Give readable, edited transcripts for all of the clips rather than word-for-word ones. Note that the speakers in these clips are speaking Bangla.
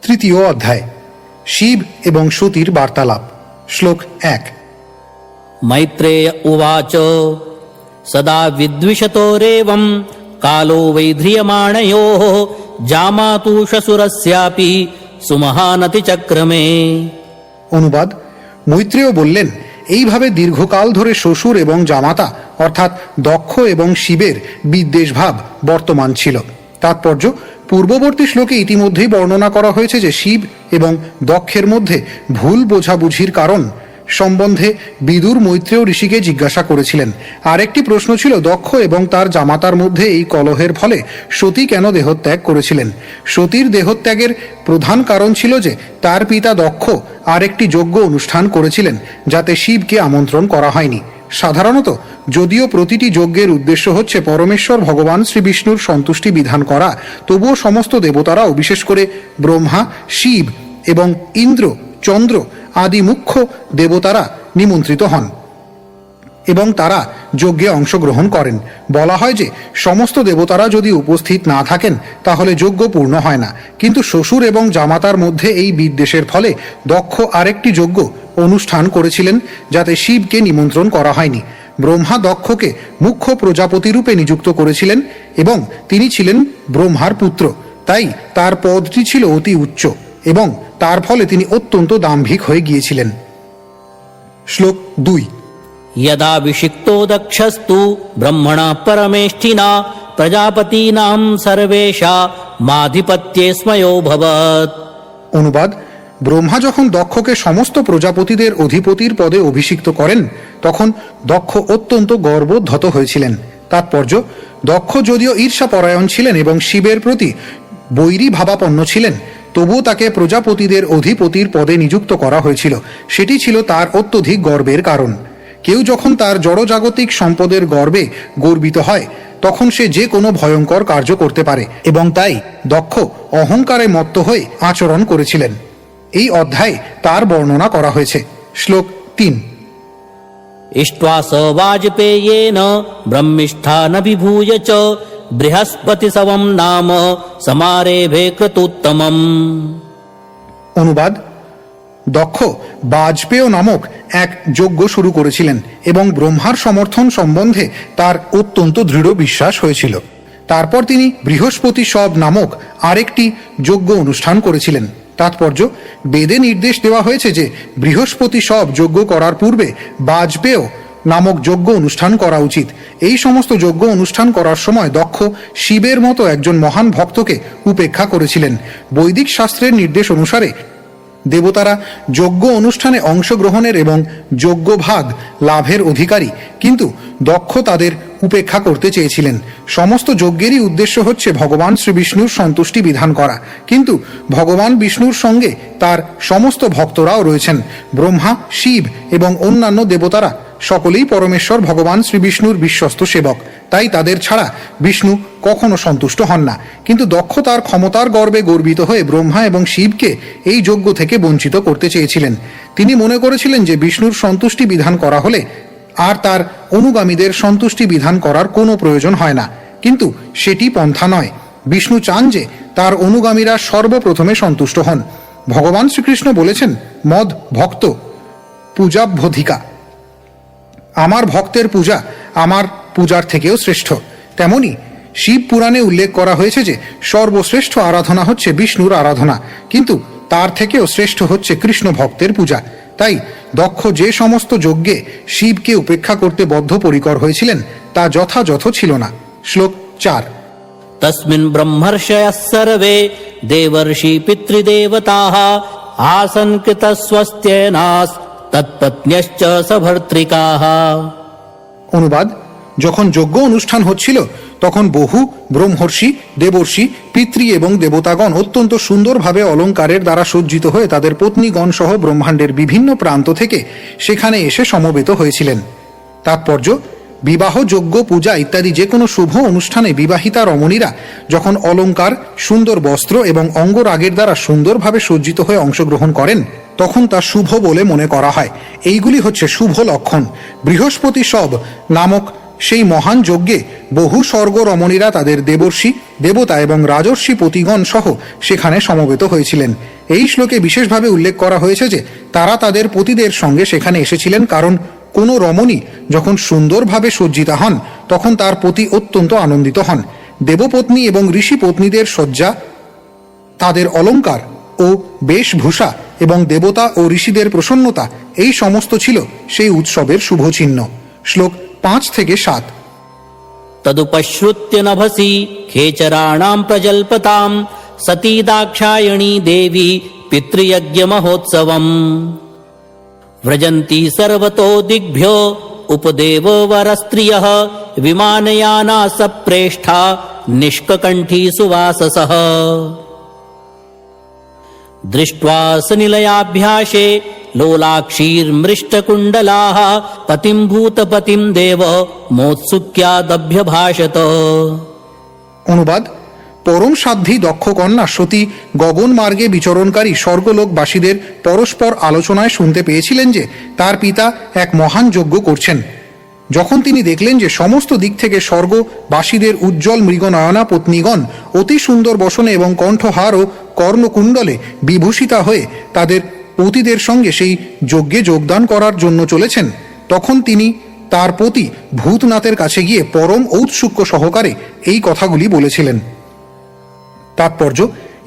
তৃতীয় অধ্যায় শিব এবং সতীর বার্তালাপ। শ্লোক 1। मैत्रेय उवाच सदा विद्विषतोरेवं कालो वैध्रियमाणयोः जामातु शशुरस्यापि सुमहानति चक्रमे। অনুবাদ: মৈত্রেয় বললেন, এইভাবে দীর্ঘকাল ধরে শ্বশুর এবং জামাতা অর্থাৎ দক্ষ এবং শিবের বিদ্বেষভাব বর্তমান ছিল। তাৎপর্য: পূর্ববর্তী শ্লোকে ইতিমধ্যেই বর্ণনা করা হয়েছে যে শিব এবং দক্ষের মধ্যে ভুল বোঝাবুঝির কারণ সম্বন্ধে বিদুর মৈত্রেয় ঋষিকে জিজ্ঞাসা করেছিলেন। আরেকটি প্রশ্ন ছিল দক্ষ এবং তার জামাতার মধ্যে এই কলহের ফলে সতী কেন দেহত্যাগ করেছিলেন। সতীর দেহত্যাগের প্রধান কারণ ছিল যে তার পিতা দক্ষ আরেকটি যজ্ঞ অনুষ্ঠান করেছিলেন যাতে শিবকে আমন্ত্রণ করা হয়নি। সাধারণত যদিও প্রতিটি যজ্ঞের উদ্দেশ্য হচ্ছে পরমেশ্বর ভগবান শ্রী বিষ্ণুর সন্তুষ্টি বিধান করা, তবুও সমস্ত দেবতারাও বিশেষ করে ব্রহ্মা, শিব এবং ইন্দ্র, চন্দ্র আদি মুখ্য দেবতারা নিমন্ত্রিত হন এবং তারা যজ্ঞে অংশগ্রহণ করেন। বলা হয় যে সমস্ত দেবতারা যদি উপস্থিত না থাকেন তাহলে যজ্ঞ পূর্ণ হয় না। কিন্তু শ্বশুর এবং জামাতার মধ্যে এই বিদ্বেষের ফলে দক্ষ আরেকটি যজ্ঞ অনুষ্ঠান করেছিলেন যাতে শিবকে নিমন্ত্রণ করা হয়নি। ব্রহ্মা দক্ষকে মুখ্য প্রজাপতি রূপে নিযুক্ত করেছিলেন এবং তিনি ছিলেন ব্রহ্মার পুত্র, তাই তার পদটি ছিল অতি উচ্চ এবং তার ফলে তিনি অত্যন্ত দাম্ভিক হয়ে গিয়েছিলেন। শ্লোক 2। यदाभिषिक्तो दक्षस्तु ब्रह्मणा परमेष्ठिना प्रजापतीनां सर्वेषा माधिपत्ये स्मयोऽभवत्। অনুবাদ: ব্রহ্মা যখন দক্ষকে সমস্ত প্রজাপতিদের অধিপতির পদে অভিষিক্ত করেন তখন দক্ষ অত্যন্ত গর্বোদ্ধত হয়েছিলেন। তাৎপর্য: দক্ষ যদিও ঈর্ষাপরায়ণ ছিলেন এবং শিবের প্রতি বৈরী ভাবাপন্ন ছিলেন, তবুও তাকে প্রজাপতিদের অধিপতির পদে নিযুক্ত করা হয়েছিল। সেটি ছিল তার অত্যধিক গর্বের কারণ। কেউ যখন তার জড়জাগতিক সম্পদের গর্বে গর্বিত হয় তখন সে যে কোনো ভয়ঙ্কর কার্য করতে পারে এবং তাই দক্ষ অহংকারে মত্ত হয়ে আচরণ করেছিলেন। এই অধ্যায়ে তার বর্ণনা করা হয়েছে। শ্লোক 3। इष्ट्वा स वाजपेयेन ब्रह्मिष्ठानभिभूय च बृहस्पतिसवं नाम समारेभे कृतोत्तमम्। অনুবাদ: দক্ষ বাজপেয় নামক এক যজ্ঞ শুরু করেছিলেন এবং ব্রহ্মার সমর্থন সম্বন্ধে তার অত্যন্ত দৃঢ় বিশ্বাস হয়েছিল। তারপর তিনি বৃহস্পতি সব নামক আরেকটি যজ্ঞ অনুষ্ঠান করেছিলেন। তাৎপর্য: বেদে নির্দেশ দেওয়া হয়েছে যে বৃহস্পতি সব যজ্ঞ করার পূর্বে বাজপেয় নামক যজ্ঞ অনুষ্ঠান করা উচিত। এই সমস্ত যজ্ঞ অনুষ্ঠান করার সময় দক্ষ শিবের মতো একজন মহান ভক্তকে উপেক্ষা করেছিলেন। বৈদিক শাস্ত্রের নির্দেশ অনুসারে দেবতারা যজ্ঞ অনুষ্ঠানে অংশগ্রহণের এবং যজ্ঞ ভাগ লাভের অধিকারী, কিন্তু দক্ষ তাদের উপেক্ষা করতে চেয়েছিলেন। সমস্ত যজ্ঞেরই উদ্দেশ্য হচ্ছে ভগবান শ্রীবিষ্ণুর সন্তুষ্টি বিধান করা, কিন্তু ভগবান বিষ্ণুর সঙ্গে তার সমস্ত ভক্তরাও রয়েছেন। ব্রহ্মা, শিব এবং অন্যান্য দেবতারা সকলেই পরমেশ্বর ভগবান শ্রীবিষ্ণুর বিশ্বস্ত সেবক, তাই তাদের ছাড়া বিষ্ণু কখনো সন্তুষ্ট হন না। কিন্তু দক্ষ তার ক্ষমতার গর্বে গর্বিত হয়ে ব্রহ্মা এবং শিবকে এই যজ্ঞ থেকে বঞ্চিত করতে চেয়েছিলেন। তিনি মনে করেছিলেন যে বিষ্ণুর সন্তুষ্টি বিধান করা হলে আর তার অনুগামীদের সন্তুষ্টি বিধান করার কোনো প্রয়োজন হয় না, কিন্তু সেটি পন্থা নয়। বিষ্ণু চান যে তার অনুগামীরা সর্বপ্রথমে সন্তুষ্ট হন। ভগবান শ্রীকৃষ্ণ বলেছেন, মদ ভক্ত পূজাভ্যধিকা, আমার ভক্তের পূজা আমার পূজার থেকেও শ্রেষ্ঠ। তেমনি শিব পুরাণে উল্লেখ করা হয়েছে যে সর্বশ্রেষ্ঠ আরাধনা হচ্ছে বিষ্ণুর আরাধনা, কিন্তু তার থেকেও শ্রেষ্ঠ হচ্ছে কৃষ্ণ ভক্তের পূজা। তাই দক্ষ যে সমস্ত যজ্ঞে শিবকে উপেক্ষা করতে বদ্ধপরিকর হয়েছিলেন তা যথাযথ ছিল না। শ্লোক 4। तस्मिन् ब्रह्मर्षयः सर्वे देवर्षि पितृदेवताः आसन् कृतस्वस्त्येनास् तत्पत्न्यश्च सभर्तृकाः। অনুবাদ: যখন যজ্ঞ অনুষ্ঠান হচ্ছিল তখন বহু ব্রহ্মর্ষি, দেবর্ষি, পিতৃ এবং দেবতাগণ অত্যন্ত সুন্দরভাবে অলঙ্কারের দ্বারা সজ্জিত হয়ে তাদের পত্নীগণ সহ ব্রহ্মাণ্ডের বিভিন্ন প্রান্ত থেকে সেখানে এসে সমবেত হয়েছিলেন। তাৎপর্য: বিবাহ, যজ্ঞ, পূজা ইত্যাদি যে কোনো শুভ অনুষ্ঠানে বিবাহিতা রমণীরা যখন অলঙ্কার, সুন্দর বস্ত্র এবং অঙ্গরাগের দ্বারা সুন্দরভাবে সজ্জিত হয়ে অংশগ্রহণ করেন তখন তা শুভ বলে মনে করা হয়। এইগুলি হচ্ছে শুভ লক্ষণ। বৃহস্পতি সব নামক সেই মহান যজ্ঞে বহু স্বর্গ রমণীরা তাদের দেবর্ষি, দেবতা এবং রাজর্ষি পতিগণ সহ সেখানে সমবেত হয়েছিলেন। এই শ্লোকে বিশেষভাবে উল্লেখ করা হয়েছে যে তারা তাদের পতিদের সঙ্গে সেখানে এসেছিলেন, কারণ কোনো রমণী যখন সুন্দরভাবে সজ্জিতা হন তখন তার পতি অত্যন্ত আনন্দিত হন। দেবপত্নী এবং ঋষি পত্নীদের শয্যা, তাদের অলঙ্কার ও বেশভূষা এবং দেবতা ও ঋষিদের প্রসন্নতা, এই সমস্ত ছিল সেই উৎসবের শুভ চিহ্ন। শ্লোক 5 থেকে 7। तदुपश्रुत्य नभसि खेचराणां प्रजल्पतां सती दाक्षायणी देवी पितृयज्ञमहोत्सवम् व्रजन्ति सर्वतो दिग्भ्यो उपदेवो वरस्त्रियः विमानयाना सप्रेष्ठा निष्ककण्ठी सुवाससः दृष्ट्वा सनिलयाभ्यासे लोलाक्षीर्मृष्टकुण्डलाः पतिं भूतपतिं देव मोत्सुक्यादभ्यभाषत। অনুবাদ: পরম সাধ্বী দক্ষ কন্যা সতী গগন মার্গে বিচরণকারী স্বর্গলোকবাসীদের পরস্পর আলোচনায় শুনতে পেয়েছিলেন যে তার পিতা এক মহান যজ্ঞ করছেন। যখন তিনি দেখলেন যে সমস্ত দিক থেকে স্বর্গবাসীদের উজ্জ্বল মৃগনয়না পত্নীগণ অতি সুন্দর বসনে এবং কণ্ঠহার ও কর্ণকুণ্ডলে বিভূষিতা হয়ে তাদের পতিদের সঙ্গে সেই যজ্ঞে যোগদান করার জন্য চলেছেন, তখন তিনি তার পতি ভূতনাথের কাছে গিয়ে পরম ঔৎসুক্য সহকারে এই কথাগুলি বলেছিলেন। তাৎপর্য: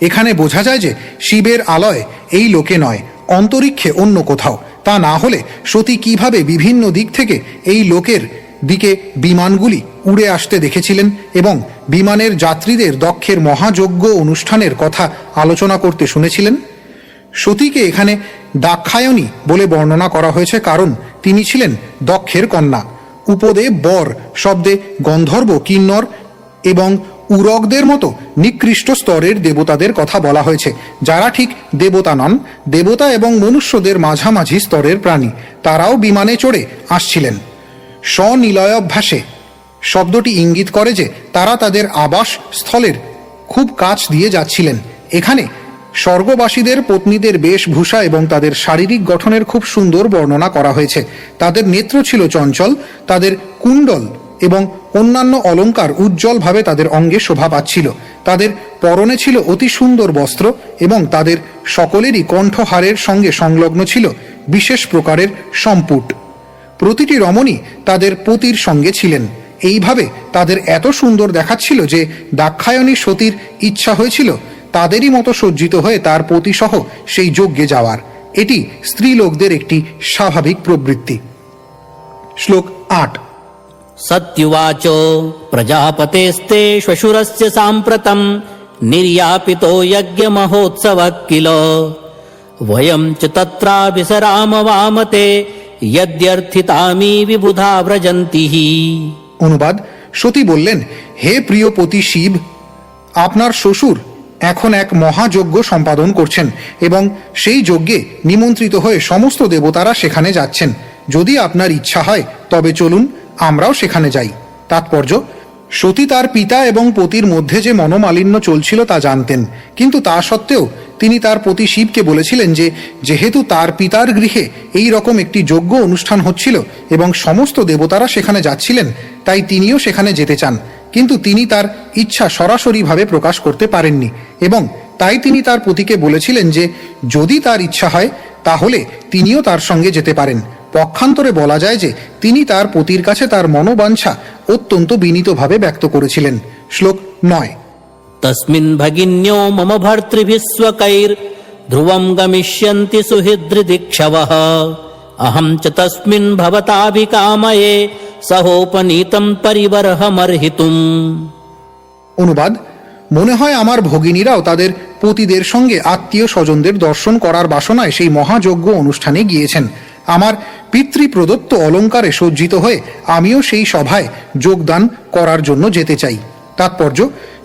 এখানে বোঝা যায় যে শিবের আলয় এই লোকে নয়, অন্তরিক্ষে অন্য কোথাও। তা না হলে সতী কিভাবে বিভিন্ন দিক থেকে এই লোকের দিকে বিমানগুলি উড়ে আসতে দেখেছিলেন এবং বিমানের যাত্রীদের দক্ষের মহাযজ্ঞ অনুষ্ঠানের কথা আলোচনা করতে শুনেছিলেন? সতীকে এখানে দাক্ষায়ণী বলে বর্ণনা করা হয়েছে কারণ তিনি ছিলেন দক্ষের কন্যা। উপদেব বর শব্দে গন্ধর্ব, কিন্নর এবং উরগদের মতো নিকৃষ্ট স্তরের দেবতাদের কথা বলা হয়েছে, যারা ঠিক দেবতা নন, দেবতা এবং মনুষ্যদের মাঝামাঝি স্তরের প্রাণী। তারাও বিমানে চড়ে আসছিলেন। স্বনিলয়াভ্যাসে শব্দটি ইঙ্গিত করে যে তারা তাদের আবাস স্থলের খুব কাছ দিয়ে যাচ্ছিলেন। এখানে স্বর্গবাসীদের পত্নীদের বেশভূষা এবং তাদের শারীরিক গঠনের খুব সুন্দর বর্ণনা করা হয়েছে। তাদের নেত্র ছিল চঞ্চল, তাদের কুণ্ডল এবং অন্যান্য অলঙ্কার উজ্জ্বলভাবে তাদের অঙ্গে শোভা পাচ্ছিল। তাদের পরনে ছিল অতি সুন্দর বস্ত্র এবং তাদের সকলেরই কণ্ঠহারের সঙ্গে সংলগ্ন ছিল বিশেষ প্রকারের সম্পুট। প্রতিটি রমণী তাদের পতির সঙ্গে ছিলেন। এইভাবে তাদের এত সুন্দর দেখাচ্ছিল যে দাক্ষায়ণী সতীর ইচ্ছা হয়েছিল তাদেরই মতো সজ্জিত হয়ে তার পতিসহ সেই যজ্ঞে যাওয়ার। এটি স্ত্রীলোকদের একটি স্বাভাবিক প্রবৃত্তি। শ্লোক 8। सत्युवाच प्रजापतेस्ते श्वशुरस्य साम्प्रतं निर्यापितो यज्ञमहोत्सवः किल वयं च तत्राभिसराम वामते यद्यर्थितामी विबुधा व्रजन्तिः। অনুবাদ: সতী বললেন, হে প্রিয় পতি শিব, আপনার শ্বশুর এখন এক মহাযজ্ঞ সম্পাদন করছেন এবং সেই যজ্ঞে নিমন্ত্রিত হয়ে সমস্ত দেবতারা সেখানে যাচ্ছেন। যদি আপনার ইচ্ছা হয় তবে চলুন, আমরাও সেখানে যাই। তাৎপর্য: সতী তার পিতা এবং পতির মধ্যে যে মনোমালিন্য চলছিল তা জানতেন, কিন্তু তা সত্ত্বেও তিনি তার পতি শিবকে বলেছিলেন যে যেহেতু তার পিতার গৃহে এই রকম একটি যজ্ঞ অনুষ্ঠান হচ্ছিল এবং সমস্ত দেবতারা সেখানে যাচ্ছিলেন, তাই তিনিও সেখানে যেতে চান। কিন্তু তিনি তার ইচ্ছা সরাসরিভাবে প্রকাশ করতে পারেননি এবং তাই তিনি তার পতিকে বলেছিলেন যে যদি তার ইচ্ছা হয় তাহলে তিনিও তার সঙ্গে যেতে পারেন। পক্ষান্তরে বলা যায় যে তিনি তার পতির কাছে তার মনোবাঞ্ছা অত্যন্ত বিনীতভাবে ব্যক্ত করেছিলেন। শ্লোক 9। तस्मिन् भगिन्यो मम भर्तृभिः स्वकैर्ध्रुवं गमिष्यन्ति सुहृद्दिक्षवः अहं च तस्मिन् भवताभिकामये सहोपनीतं परिबर्हमर्हितुम्। অনুবাদ: মনে হয় আমার ভগিনীরাও তাদের পতিদের সঙ্গে আত্মীয় স্বজনদের দর্শন করার বাসনায় সেই মহাযজ্ঞ অনুষ্ঠানে গিয়েছেন। আমার পিতৃপ্রদত্ত অলঙ্কারে সজ্জিত হয়ে আমিও সেই সভায় যোগদান করার জন্য যেতে চাই। তাৎপর্য: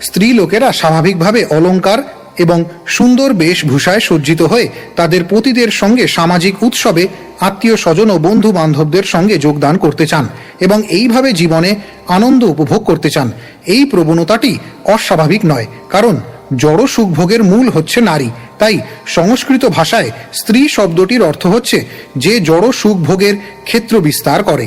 স্ত্রী লোকেরা স্বাভাবিকভাবে অলঙ্কার এবং সুন্দর বেশভূষায় সজ্জিত হয়ে তাদের পতিদের সঙ্গে সামাজিক উৎসবে আত্মীয় স্বজন ও বন্ধু বান্ধবদের সঙ্গে যোগদান করতে চান এবং এইভাবে জীবনে আনন্দ উপভোগ করতে চান। এই প্রবণতাটি অস্বাভাবিক নয়, কারণ জড় সুখভোগের মূল হচ্ছে নারী। তাই সংস্কৃত ভাষায় স্ত্রী শব্দটির অর্থ হচ্ছে যে জড় সুখভোগের ক্ষেত্র বিস্তার করে।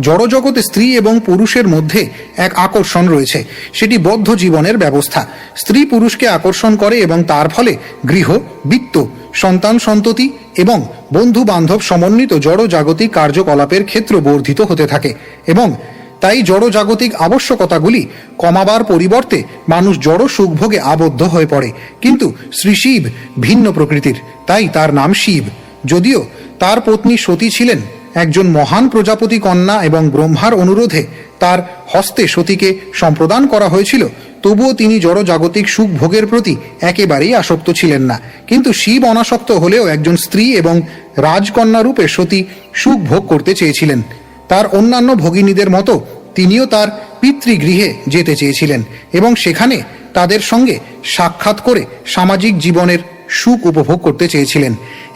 জড়জগতে স্ত্রী এবং পুরুষের মধ্যে এক আকর্ষণ রয়েছে, সেটি বদ্ধ জীবনের ব্যবস্থা। স্ত্রী পুরুষকে আকর্ষণ করে এবং তার ফলে গৃহ, বিত্ত, সন্তান সন্ততি এবং বন্ধু বান্ধব সমন্বিত জড়জাগতিক কার্যকলাপের ক্ষেত্র বর্ধিত হতে থাকে এবং তাই জড়জাগতিক আবশ্যকতাগুলি কমাবার পরিবর্তে মানুষ জড় সুখভোগে আবদ্ধ হয়ে পড়ে। কিন্তু শ্রী শিব ভিন্ন প্রকৃতির, তাই তার নাম শিব। যদিও তার পত্নী সতী ছিলেন একজন মহান প্রজাপতি কন্যা এবং ব্রহ্মার অনুরোধে তার হস্তে সতীকে সম্প্রদান করা হয়েছিল, তবুও তিনি জড়জাগতিক সুখ ভোগের প্রতি একেবারেই আসক্ত ছিলেন না। কিন্তু শিব অনাসক্ত হলেও একজন স্ত্রী এবং রাজকন্যা রূপে সতী সুখ ভোগ করতে চেয়েছিলেন। তার অন্যান্য ভগিনীদের মতো তিনিও তার পিতৃগৃহে যেতে চেয়েছিলেন এবং সেখানে তাদের সঙ্গে সাক্ষাৎ করে সামাজিক জীবনের সুখ উপভোগ করতে চেয়েছিলেন।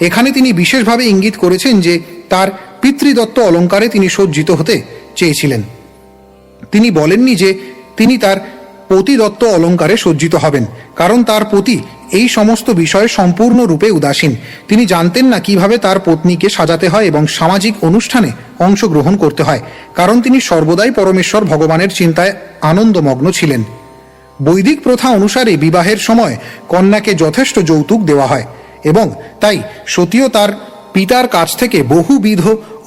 এখানে তিনি বিশেষভাবে ইঙ্গিত করেছেন যে তার পিতৃদত্ত অলঙ্কারে তিনি সজ্জিত হতে চেয়েছিলেন। তিনি বলেননি যে তিনি তার পতিদত্ত অলঙ্কারে সজ্জিত হবেন, কারণ তার পতি এই সমস্ত বিষয়ে সম্পূর্ণরূপে উদাসীন। তিনি জানতেন না কিভাবে তার পত্নীকে সাজাতে হয় এবং সামাজিক অনুষ্ঠানে অংশগ্রহণ করতে হয়, কারণ তিনি সর্বদাই পরমেশ্বর ভগবানের চিন্তায় আনন্দমগ্ন ছিলেন। বৈদিক প্রথা অনুসারে বিবাহের সময় কন্যাকে যথেষ্ট যৌতুক দেওয়া হয় এবং তাই সতীও তার পিতার কাছ থেকে বহুবিধ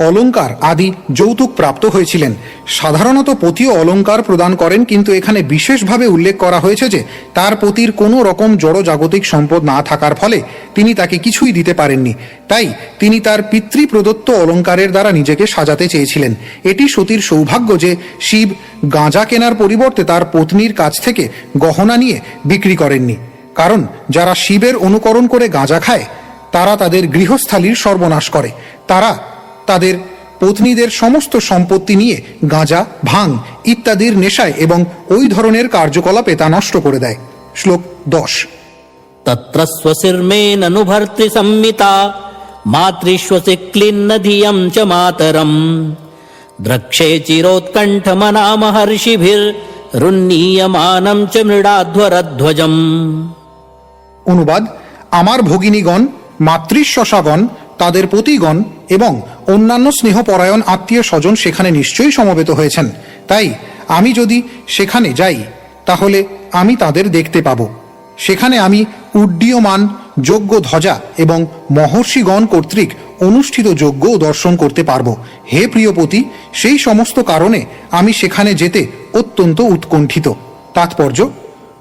অলঙ্কার আদি যৌতুক প্রাপ্ত হয়েছিলেন। সাধারণত পতিও অলঙ্কার প্রদান করেন, কিন্তু এখানে বিশেষভাবে উল্লেখ করা হয়েছে যে তার পতির কোনো রকম জড়জাগতিক সম্পদ না থাকার ফলে তিনি তাকে কিছুই দিতে পারেননি, তাই তিনি তার পিতৃপ্রদত্ত অলঙ্কারের দ্বারা নিজেকে সাজাতে চেয়েছিলেন। এটি সতীর সৌভাগ্য যে শিব গাঁজা কেনার পরিবর্তে তার পত্নীর কাছ থেকে গহনা নিয়ে বিক্রি করেননি, কারণ যারা শিবের অনুকরণ করে গাঁজা খায় তারা তাদের গৃহস্থালীর সর্বনাশ করে। তারা তাদের পত্নীদের সমস্ত সম্পত্তি নিয়ে গাঁজা, ভাং ইত্যাদির নেশায় এবং ওই ধরনের কার্যকলাপে তা নষ্ট করে দেয়। শ্লোক 10। তত্র স্বশির্মেননু ভর্তৃ সম্মিতা মাতৃষ্বসি ক্লিন্ন ধিয়ম চ মাতরম দ্রক্ষে চিরোৎকণ্ঠমনা মহর্ষিভিরুন্নীয়মানম চ মৃডাধ্বরধ্বজম। অনুবাদ: আমার ভগিনীগণ, মাতৃশ্বসাগণ, তাদের পতিগণ এবং অন্যান্য স্নেহপরায়ণ আত্মীয় স্বজন সেখানে নিশ্চয়ই সমবেত হয়েছেন। তাই আমি যদি সেখানে যাই তাহলে আমি তাদের দেখতে পাব। সেখানে আমি উড্ডীয়মান যজ্ঞ ধ্বজা এবং মহর্ষিগণ কর্তৃক অনুষ্ঠিত যজ্ঞও দর্শন করতে পারব। হে প্রিয়পতি, সেই সমস্ত কারণে আমি সেখানে যেতে অত্যন্ত উৎকণ্ঠিত। তাৎপর্য: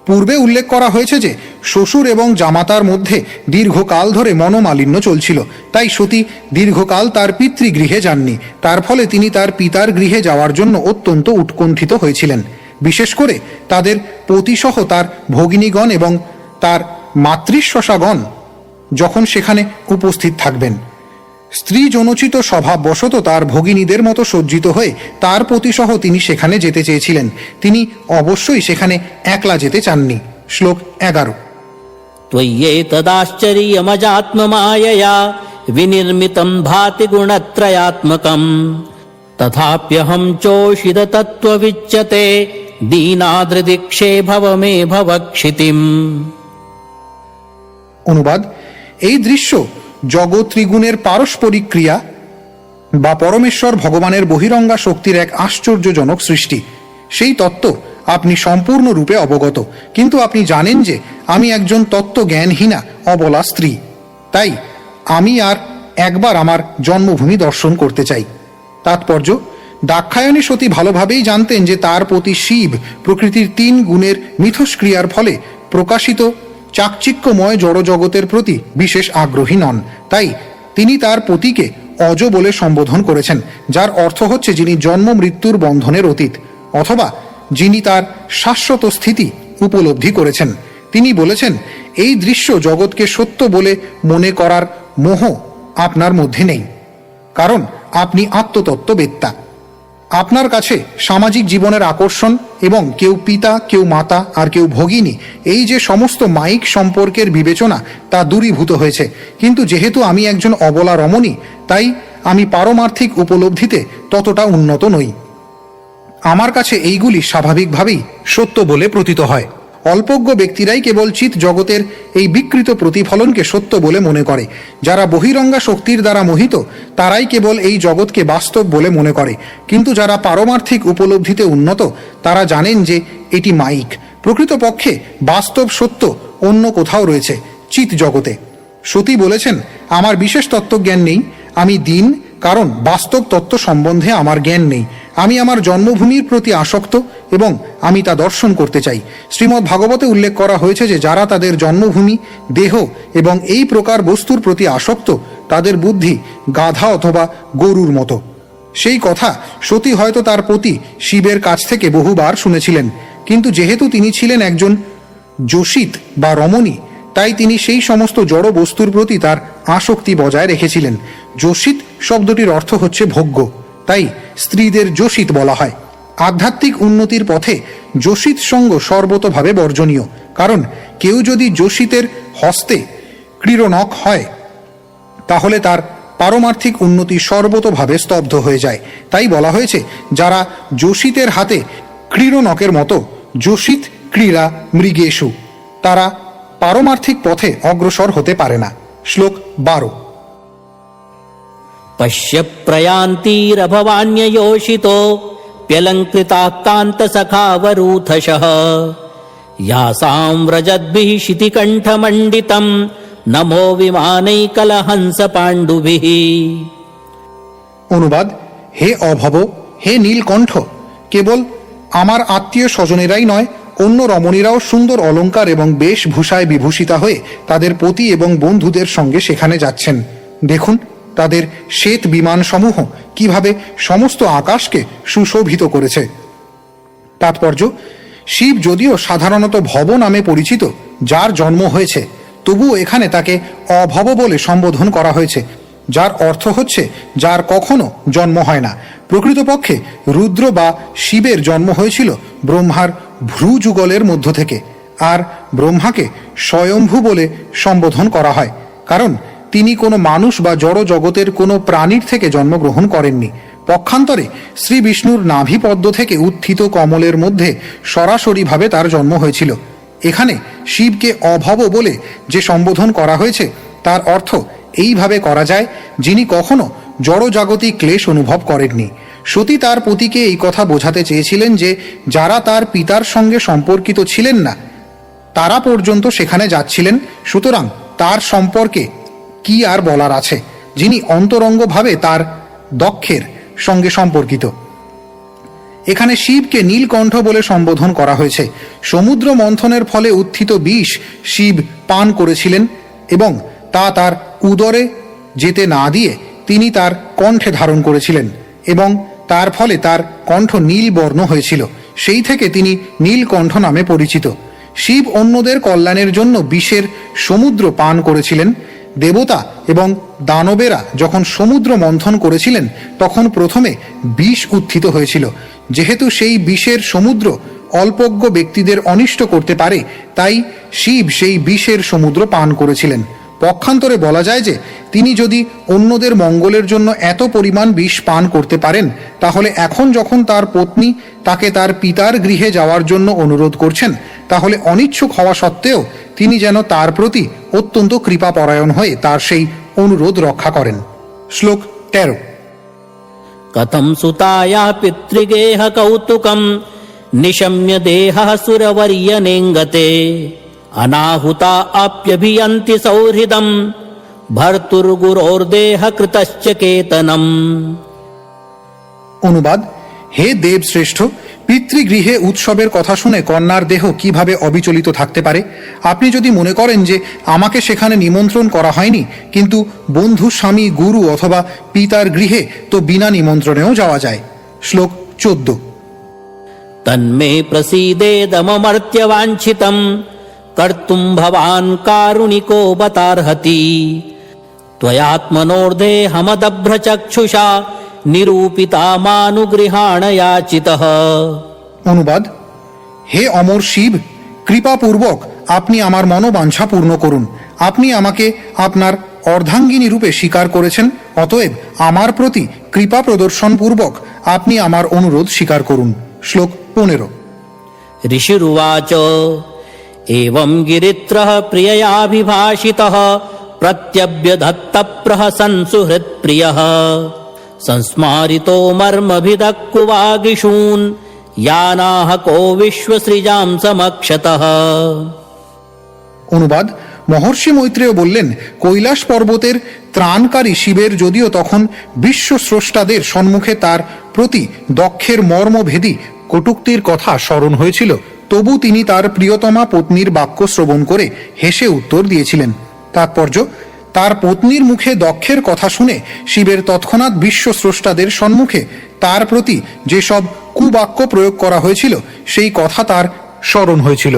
পূর্বে উল্লেখ করা হয়েছে যে শ্বশুর এবং জামাতার মধ্যে দীর্ঘকাল ধরে মনোমালিন্য চলছিল, তাই সতী দীর্ঘকাল তার পিতৃগৃহে যাননি। তার ফলে তিনি তার পিতার গৃহে যাওয়ার জন্য অত্যন্ত উৎকণ্ঠিত হয়েছিলেন, বিশেষ করে তাদের পতিসহ তার ভগিনীগণ এবং তার মাতৃশ্বসাগণ যখন সেখানে উপস্থিত থাকবেন। স্ত্রী জনচিত স্বভাববশত তার ভগিনীদের মতো সজ্জিত হয়ে তার পতিসহ তিনি সেখানে যেতে চেয়েছিলেন। তিনি অবশ্যই সেখানে একলা যেতে চাননি। শ্লোক 11। त्वय्येतदाश्चर्यमजात्ममायया विनिर्मितं भाति गुणत्रयात्मकं तथाप्यहं चोषिततत्त्वविच्यते दीनाद्रिदिक्षे भव मे भवक्षितिम्। অনুবাদ: এই দৃশ্য জগৎ ত্রিগুণের পারস্পরিক ক্রিয়া বা পরমেশ্বর ভগবানের বহিরঙ্গা শক্তির এক আশ্চর্যজনক সৃষ্টি। সেই তত্ত্ব আপনি সম্পূর্ণরূপে অবগত, কিন্তু আপনি জানেন যে আমি একজন তত্ত্বজ্ঞানহীনা অবলা স্ত্রী। তাই আমি আর একবার আমার জন্মভূমি দর্শন করতে চাই। তাৎপর্য: দাক্ষায়ণী সতী ভালোভাবেই জানতেন যে তার পতি শিব প্রকৃতির 3 গুণের মিথস্ক্রিয়ার ফলে প্রকাশিত চাকচিক্যময় জড়জগতের প্রতি বিশেষ আগ্রহী নন। তাই তিনি তার পতিকে অজ বলে সম্বোধন করেছেন, যার অর্থ হচ্ছে যিনি জন্ম মৃত্যুর বন্ধনের অতীত, অথবা যিনি তার শাশ্বত স্থিতি উপলব্ধি করেছেন। তিনি বলেছেন, এই দৃশ্য জগৎকে সত্য বলে মনে করার মোহ আপনার মধ্যে নেই, কারণ আপনি আত্মতত্ত্ববেত্তা। আপনার কাছে সামাজিক জীবনের আকর্ষণ এবং কেউ পিতা, কেউ মাতা আর কেউ ভগিনী, এই যে সমস্ত মায়িক সম্পর্কের বিবেচনা তা দূরীভূত হয়েছে। কিন্তু যেহেতু আমি একজন অবলা রমণী, তাই আমি পারমার্থিক উপলব্ধিতে ততটা উন্নত নই। আমার কাছে এইগুলি স্বাভাবিকভাবেই সত্য বলে প্রতীত হয়। অল্পজ্ঞ ব্যক্তিরাই কেবল চিৎ জগতের এই বিকৃত প্রতিফলনকে সত্য বলে মনে করে। যারা বহিরঙ্গা শক্তির দ্বারা মোহিত তারাই কেবল এই জগৎকে বাস্তব বলে মনে করে, কিন্তু যারা পারমার্থিক উপলব্ধিতে উন্নত তারা জানেন যে এটি মায়িক। প্রকৃতপক্ষে বাস্তব সত্য অন্য কোথাও রয়েছে, চিৎ জগতে। সতী বলেছেন, আমার বিশেষ তত্ত্বজ্ঞান নেই, আমি দীন, কারণ বাস্তব তত্ত্ব সম্বন্ধে আমার জ্ঞান নেই। আমি আমার জন্মভূমির প্রতি আসক্ত এবং আমি তা দর্শন করতে চাই। শ্রীমদ্ ভাগবতে উল্লেখ করা হয়েছে যে যারা তাদের জন্মভূমি, দেহ এবং এই প্রকার বস্তুর প্রতি আসক্ত তাদের বুদ্ধি গাধা অথবা গরুর মতো। সেই কথা সতী হয়তো তার পতি শিবের কাছ থেকে বহুবার শুনেছিলেন, কিন্তু যেহেতু তিনি ছিলেন একজন যোষিত বা রমণী, তাই তিনি সেই সমস্ত জড় বস্তুর প্রতি তার আসক্তি বজায় রেখেছিলেন। যোষিত শব্দটির অর্থ হচ্ছে ভোগ্য, তাই স্ত্রীদের যোষিত বলা হয়। আধ্যাত্মিক উন্নতির পথে যোষিত সঙ্গ সর্বতোভাবে বর্জনীয়, কারণ কেউ যদি যোষিতের হস্তে ক্রীড়নক হয় তাহলে তার পারমার্থিক উন্নতি সর্বতোভাবে স্তব্ধ হয়ে যায়। তাই বলা হয়েছে, যারা যোষিতের হাতে ক্রীড়নকের মতো যোষিত ক্রীড়া মৃগেষু, তারা পারমার্থিক পথে অগ্রসর হতে পারে না। শ্লোক 12। पश्य प्रयान्तिरभवान्ययोषितो प्यलङ्कृताः कान्तसखावरूथशः यासां व्रजद्भिः शितिकण्ठमण्डितं नमो विमानैकलहंस पाण्डुभिः। অনুবাদ, হে অভব, হে নীলকণ্ঠ, কেবল আমার আত্মীয় স্বজনেরাই নয়, অন্য রমণীরাও সুন্দর অলঙ্কার এবং বেশভূষায় বিভূষিতা হয়ে তাদের পতি এবং বন্ধুদের সঙ্গে সেখানে যাচ্ছেন। দেখুন তাদের শ্বেত বিমানসমূহ কিভাবে সমস্ত আকাশকে সুশোভিত করেছে। তাৎপর্য, শিব যদিও সাধারণত ভব নামে পরিচিত, যার জন্ম হয়েছে, তবুও এখানে তাকে অভব বলে সম্বোধন করা হয়েছে, যার অর্থ হচ্ছে যার কখনো জন্ম হয় না। প্রকৃতপক্ষে রুদ্র বা শিবের জন্ম হয়েছিল ব্রহ্মার ভ্রু যুগলের মধ্য থেকে, আর ব্রহ্মাকে স্বয়ম্ভু বলে সম্বোধন করা হয়, কারণ তিনি কোনো মানুষ বা জড় জগতের কোনো প্রাণীর থেকে জন্মগ্রহণ করেননি। পক্ষান্তরে শ্রী বিষ্ণুর নাভিপদ্ম থেকে উত্থিত কমলের মধ্যে সরাসরিভাবে তার জন্ম হয়েছিল। এখানে শিবকে অভব বলে যে সম্বোধন করা হয়েছে তার অর্থ এইভাবে করা যায়, যিনি কখনো জড়জাগতিক ক্লেশ অনুভব করেননি। সতী তার পতিকে এই কথা বোঝাতে চেয়েছিলেন যে যারা তার পিতার সঙ্গে সম্পর্কিত ছিলেন না তারা পর্যন্ত সেখানে যাচ্ছিলেন, সুতরাং তার সম্পর্কে কি আর বলার আছে, যিনি অন্তরঙ্গভাবে তার দক্ষের সঙ্গে সম্পর্কিত। এখানে শিবকে নীলকণ্ঠ বলে সম্বোধন করা হয়েছে। সমুদ্র মন্থনের ফলে উত্থিত বিষ শিব পান করেছিলেন এবং তা তার উদরে যেতে না দিয়ে তিনি তার কণ্ঠে ধারণ করেছিলেন এবং তার ফলে তার কণ্ঠ নীল বর্ণ হয়েছিল। সেই থেকে তিনি নীলকণ্ঠ নামে পরিচিত। শিব অন্যদের কল্যাণের জন্য বিষের সমুদ্র পান করেছিলেন। দেবতা এবং দানবেরা যখন সমুদ্র মন্থন করেছিলেন তখন প্রথমে বিষ উত্থিত হয়েছিল। যেহেতু সেই বিষের সমুদ্র অল্পজ্ঞ ব্যক্তিদের অনিষ্ট করতে পারে, তাই শিব সেই বিষের সমুদ্র পান করেছিলেন। পক্ষান্তরে বলা যায় যে তিনি যদি অন্যদের মঙ্গলের জন্য এত পরিমাণ বিষ পান করতে পারেন, তাহলে এখন যখন তার পত্নী তাকে তার পিতার গৃহে যাওয়ার জন্য অনুরোধ করছেন, তাহলে অনিচ্ছুক হওয়া সত্ত্বেও তিনি যেন তার প্রতি অত্যন্ত কৃপাপরায়ণ হয়ে তার সেই অনুরোধ রক্ষা করেন। শ্লোক 13। कथं सुताया पितृगेह कौतुकं निशम्य देहः सुरवर्यनेङ्गते अनाहुता आप्यभियन्ति सौहृदं भर्तुर्गुरोर्देह कृतश्च केतनम्। অনুবাদ, হে দেব শ্রেষ্ঠ, পিতৃগৃহে উৎসবের কথা শুনে কন্যার দেহ কিভাবে অবিচলিত থাকতে পারে? আপনি যদি মনে করেন যে আমাকে সেখানে নিমন্ত্রণ করা হয়নি, কিন্তু বন্ধু, স্বামী, গুরু অথবা পিতার গৃহে তো বিনা নিমন্ত্রণেও যাওয়া যায়। শ্লোক 14। तन्मे प्रसीदेदममर्त्यवाञ्छितं कर्तुं भवान् कारुणिको बतार्हति त्वयात्मनोर्देहमदभ्रचक्षुषा निरूपिता मानुगृहाण याचितः। অনুবাদ, হে অমর শিব, কৃপাপূর্বক আপনি আমার মনোবাঞ্ছা পূর্ণ করুন। আপনি আমাকে আপনার অর্ধাঙ্গিনী রূপে স্বীকার করেছেন, অতএব আমার প্রতি কৃপা প্রদর্শন পূর্বক আপনি আমার অনুরোধ স্বীকার করুন। শ্লোক 15। ऋषिरुवाच एवं गिरित्रः प्रिययाभिभाषितः प्रत्यभ्यधत्तप्रहसन् सुहृत्प्रियः संस्मारितो मर्मभिदः कुवागिषून् यानाह को विश्वसृजां समक्षतः। অনুবাদ: মহর্ষি মৈত্রেয় বললেন, কৈলাস পর্বতের ত্রাণকারী শিবের যদিও তখন বিশ্বস্রষ্টাদের সম্মুখে তার প্রতি দক্ষের মর্মভেদী কটূক্তির কথা স্মরণ হয়েছিল, তবু তিনি তার প্রিয়তমা পত্নীর বাক্য শ্রবণ করে হেসে উত্তর দিয়েছিলেন। তাৎপর্য: তার পত্নীর মুখে দক্ষের কথা শুনে শিবের তৎক্ষণাৎ বিশ্বস্রষ্টাদের সম্মুখে তার প্রতি যেসব কুবাক্য প্রয়োগ করা হয়েছিল সেই কথা তার স্মরণ হয়েছিল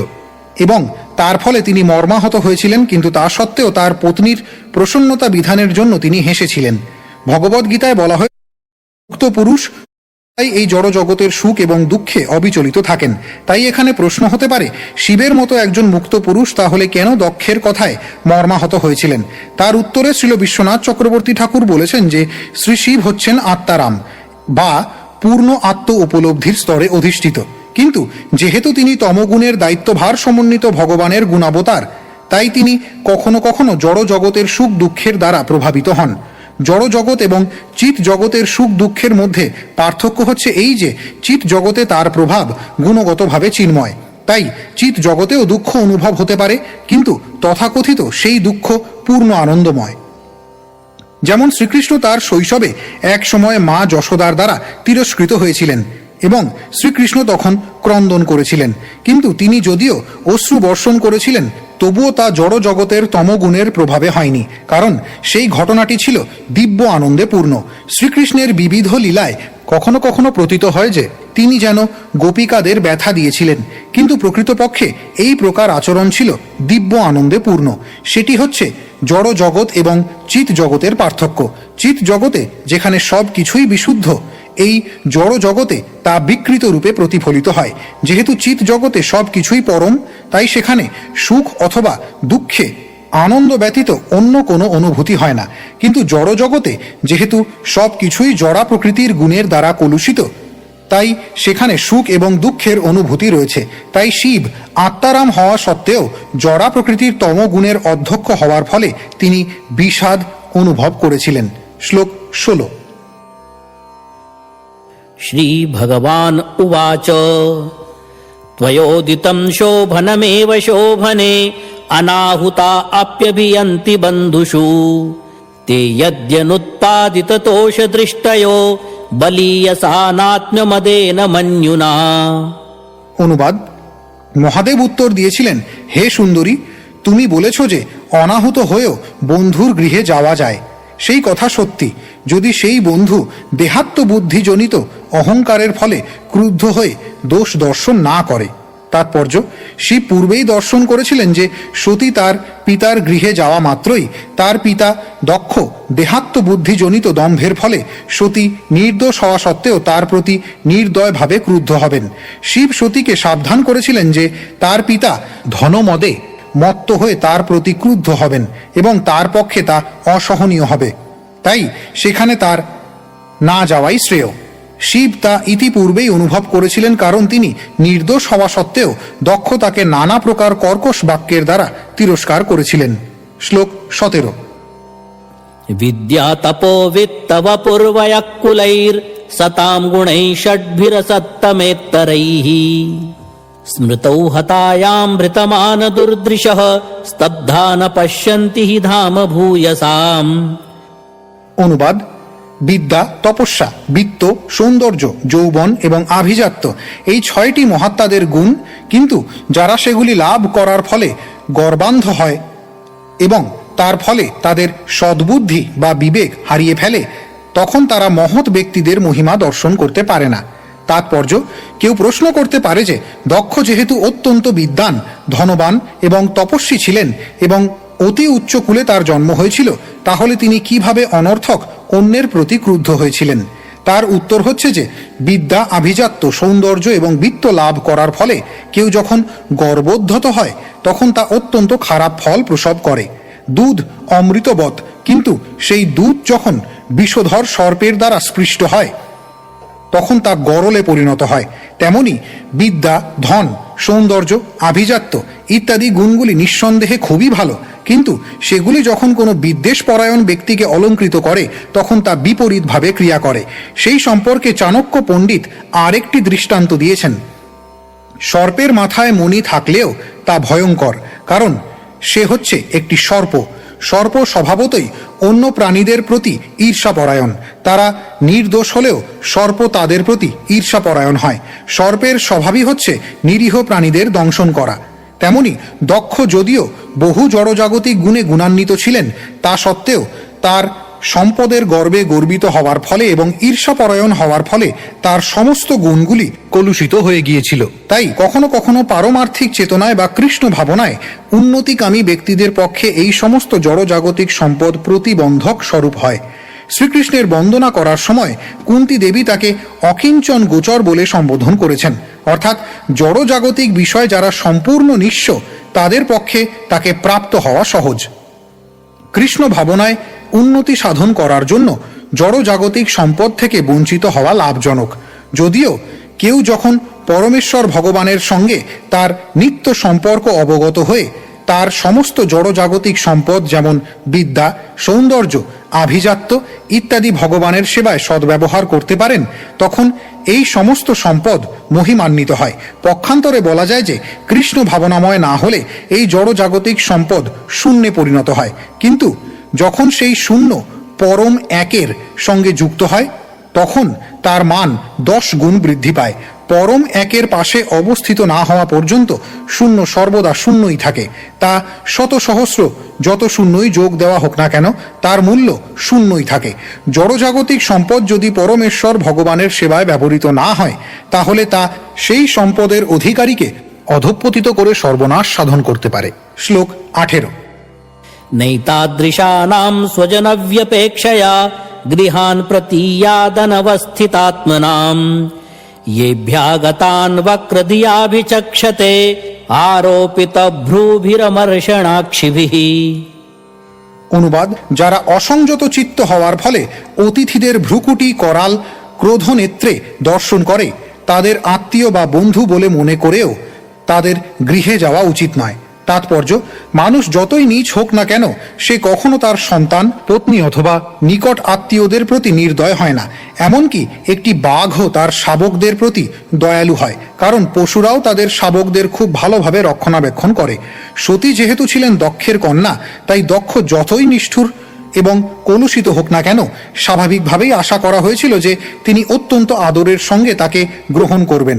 এবং তার ফলে তিনি মর্মাহত হয়েছিলেন, কিন্তু তা সত্ত্বেও তার পত্নীর প্রসন্নতা বিধানের জন্য তিনি হেসেছিলেন। ভগবদ্গীতায় বলা হয়, মুক্ত পুরুষ তাই এই জড় জগতের সুখ এবং দুঃখে অবিচলিত থাকেন। তাই এখানে প্রশ্ন হতে পারে, শিবের মতো একজন মুক্ত পুরুষ তাহলে কেন দক্ষের কথায় মর্মাহত হয়েছিলেন? তার উত্তরে শ্রীল বিশ্বনাথ চক্রবর্তী ঠাকুর বলেছেন যে শ্রী শিব হচ্ছেন আত্মারাম বা পূর্ণ আত্ম উপলব্ধির স্তরে অধিষ্ঠিত, কিন্তু যেহেতু তিনি তমগুণের দায়িত্বভার সমন্বিত ভগবানের গুণাবতার, তাই তিনি কখনো কখনো জড় জগতের সুখ দুঃখের দ্বারা প্রভাবিত হন। জড় জগৎ এবং চিৎ জগতের সুখ দুঃখের মধ্যে পার্থক্য হচ্ছে এই যে চিৎ জগতে তার প্রভাব গুণগতভাবে চিন্ময়, তাই চিৎ জগতেও দুঃখ অনুভব হতে পারে, কিন্তু তথাকথিত সেই দুঃখ পূর্ণ আনন্দময়। যেমন শ্রীকৃষ্ণ তার শৈশবে এক সময় মা যশোদার দ্বারা তিরস্কৃত হয়েছিলেন এবং শ্রীকৃষ্ণ তখন ক্রন্দন করেছিলেন, কিন্তু তিনি যদিও অশ্রু বর্ষণ করেছিলেন তবুও তা জড় জগতের তমগুণের প্রভাবে হয়নি, কারণ সেই ঘটনাটি ছিল দিব্য আনন্দে পূর্ণ। শ্রীকৃষ্ণের বিবিধ লীলায় কখনো কখনো প্রতীত হয় যে তিনি যেন গোপিকাদের ব্যথা দিয়েছিলেন, কিন্তু প্রকৃতপক্ষে এই প্রকার আচরণ ছিল দিব্য আনন্দে পূর্ণ। সেটি হচ্ছে জড় জগৎ এবং চিৎ জগতের পার্থক্য। চিৎ জগতে যেখানে সব কিছুই বিশুদ্ধ, এই জড় জগতে তা বিকৃত রূপে প্রতিফলিত হয়। যেহেতু চিৎ জগতে সব কিছুই পরম, তাই সেখানে সুখ অথবা দুঃখে আনন্দ ব্যতীত অন্য কোনো অনুভূতি হয় না, কিন্তু জড় জগতে যেহেতু সব কিছুই জড়া প্রকৃতির গুণের দ্বারা কলুষিত, তাই সেখানে সুখ এবং দুঃখের অনুভূতি রয়েছে। তাই শিব আত্মারাম হওয়া সত্ত্বেও জড়া প্রকৃতির তমগুণের অধ্যক্ষ হওয়ার ফলে তিনি বিষাদ অনুভব করেছিলেন। শ্লোক 16। श्रीभगवान् उवाच त्वयोदितं शोभनमेव शोभने अनाहुता अप्यभियन्ति बन्धुषु ते यद्यनुत्पादिततोषदृष्टयो बलीयसानात्म्यमदेन मन्युना। অনুবাদ: মহাদেব উত্তর দিয়েছিলেন, হে সুন্দরী, তুমি বলেছ যে অনাহুত হয়েও বন্ধুর গৃহে যাওয়া যায়। সেই কথা সত্যি, যদি সেই বন্ধু দেহাত্মবুদ্ধিজনিত অহংকারের ফলে ক্রুদ্ধ হয়ে দোষ দর্শন না করে। তাৎপর্য: শিব পূর্বেই দর্শন করেছিলেন যে সতী তার পিতার গৃহে যাওয়া মাত্রই তার পিতা দক্ষ দেহাত্মবুদ্ধিজনিত দম্ভের ফলে সতী নির্দোষ হওয়া সত্ত্বেও তার প্রতি নির্দয়ভাবে ক্রুদ্ধ হবেন। শিব সতীকে সাবধান করেছিলেন যে তার পিতা ধনমদে মত্ত হয়ে তার প্রতি ক্রুদ্ধ হবেন এবং তার পক্ষে তা অসহনীয় হবে, তাই সেখানে তার না যাওয়াই শ্রেয়। শিব তা ইতিপূর্বেই অনুভব করেছিলেন, কারণ তিনি নির্দোষ হওয়া সত্ত্বেও দক্ষ তাকে নানা প্রকার কর্কশ বাক্যের দ্বারা তিরস্কার করেছিলেন। শ্লোক 17। विद्या तपो वित्तव पूर्वयकुलैर् सतां गुणैः षड्भिरसत्तमेत्तरैः स्मृतौ हतायामृतमान दुर्दृशः स्तब्धा न पश्यन्ति हि धाम भूयसाम्। অনুবাদ: বিদ্যা, তপস্যা, বিত্ত, সৌন্দর্য, যৌবন এবং আভিজাত্য এই 6টি মহাত্মাদের গুণ, কিন্তু যারা সেগুলি লাভ করার ফলে গর্বান্ধ হয় এবং তার ফলে তাদের সদ্বুদ্ধি বা বিবেক হারিয়ে ফেলে, তখন তারা মহৎ ব্যক্তিদের মহিমা দর্শন করতে পারে না। তাৎপর্য: কেউ প্রশ্ন করতে পারে যে দক্ষ যেহেতু অত্যন্ত বিদ্বান, ধনবান এবং তপস্বী ছিলেন এবং অতি উচ্চ কুলে তার জন্ম হয়েছিল, তাহলে তিনি কিভাবে অনর্থক অন্যের প্রতি ক্রুদ্ধ হয়েছিলেন? তার উত্তর হচ্ছে যে বিদ্যা, আভিজাত্য, সৌন্দর্য এবং বিত্ত লাভ করার ফলে কেউ যখন গর্বোদ্ধত হয় তখন তা অত্যন্ত খারাপ ফল প্রসব করে। দুধ অমৃতবৎ, কিন্তু সেই দুধ যখন বিষধর সর্পের দ্বারা স্পৃষ্ট হয় তখন তা গরলে পরিণত হয়। তেমনি বিদ্যা, ধন, সৌন্দর্য, আভিজাত্য ইত্যাদি গুণগুলি নিঃসন্দেহে খুবই ভালো, কিন্তু সেগুলি যখন কোনো বিদ্বেষপরায়ণ ব্যক্তিকে অলঙ্কৃত করে তখন তা বিপরীতভাবে ক্রিয়া করে। সেই সম্পর্কে চাণক্য পণ্ডিত আরেকটি দৃষ্টান্ত দিয়েছেন। সর্পের মাথায় মণি থাকলেও তা ভয়ঙ্কর, কারণ সে হচ্ছে একটি সর্প। সর্প স্বভাবতই অন্য প্রাণীদের প্রতি ঈর্ষাপরায়ণ। তারা নির্দোষ হলেও সর্প তাদের প্রতি ঈর্ষাপরায়ণ হয়। সর্পের স্বভাবই হচ্ছে নিরীহ প্রাণীদের দংশন করা। তেমনি দক্ষ যদিও বহু জড়জাগতিক গুণে গুণান্বিত ছিলেন, তা সত্ত্বেও তার সম্পদের গর্বে গর্বিত হওয়ার ফলে এবং ঈর্ষাপরায়ণ হওয়ার ফলে তার সমস্ত গুণগুলি কলুষিত হয়ে গিয়েছিল। তাই কখনো কখনো পারমার্থিক চেতনায় বা কৃষ্ণ ভাবনায় উন্নতিকামী ব্যক্তিদের পক্ষে এই সমস্ত জড়জাগতিক সম্পদ প্রতিবন্ধক স্বরূপ হয়। শ্রীকৃষ্ণের বন্দনা করার সময় কুন্তী দেবী তাকে অকিঞ্চন গোচর বলে সম্বোধন করেছেন, অর্থাৎ জড়জাগতিক বিষয় যারা সম্পূর্ণ নিঃস্ব তাদের পক্ষে তাকে প্রাপ্ত হওয়া সহজ। কৃষ্ণ ভাবনায় উন্নতি সাধন করার জন্য জড়জাগতিক সম্পদ থেকে বঞ্চিত হওয়া লাভজনক। যদিও কেউ যখন পরমেশ্বর ভগবানের সঙ্গে তার নিত্য সম্পর্ক অবগত হয়ে তার সমস্ত জড়জাগতিক সম্পদ যেমন বিদ্যা, সৌন্দর্য, আভিজাত্য ইত্যাদি ভগবানের সেবায় সদ্ব্যবহার করতে পারেন, তখন এই সমস্ত সম্পদ মহিমান্বিত হয়। পক্ষান্তরে বলা যায় যে কৃষ্ণ ভাবনাময় না হলে এই জড়জাগতিক সম্পদ শূন্যে পরিণত হয়, কিন্তু যখন সেই শূন্য পরম একের সঙ্গে যুক্ত হয় তখন তার মান 10 গুণ বৃদ্ধি পায়। পরম একের পাশে অবস্থিত না হওয়া পর্যন্ত শূন্য সর্বদা শূন্যই থাকে। তা শত সহস্র যত শূন্যই যোগ দেওয়া হোক না কেন তার মূল্য শূন্যই থাকে। জড়জাগতিক সম্পদ যদি পরমেশ্বর ভগবানের সেবায় ব্যবহৃত না হয় তাহলে তা সেই সম্পদের অধিকারীকে অধঃপতিত করে সর্বনাশ সাধন করতে পারে। শ্লোক 18। नैतादृशानां स्वजनव्यपेक्षया गृहान् प्रतीयादनवस्थितात्मनाम् येभ्यागतान् वक्रधियाभिचक्षते आरोपितभ्रूभिरमर्षणाक्षिभिः। অনুবাদ: যারা অসংযত চিত্ত হওয়ার ফলে অতিথিদের ভ্রুকুটি করাল ক্রোধ নেত্রে দর্শন করে তাদের আত্মীয় বা বন্ধু বলে মনে করেও তাদের গৃহে যাওয়া উচিত নয়। তাৎপর্য: মানুষ যতই নীচ হোক না কেন সে কখনো তার সন্তান, পত্নী অথবা নিকট আত্মীয়দের প্রতি নির্দয় হয় না। এমনকি একটি বাঘও তার শাবকদের প্রতি দয়ালু হয়, কারণ পশুরাও তাদের শাবকদের খুব ভালোভাবে রক্ষণাবেক্ষণ করে। সতী যেহেতু ছিলেন দক্ষের কন্যা, তাই দক্ষ যতই নিষ্ঠুর এবং কলুষিত হোক না কেন স্বাভাবিকভাবেই আশা করা হয়েছিল যে তিনি অত্যন্ত আদরের সঙ্গে তাকে গ্রহণ করবেন।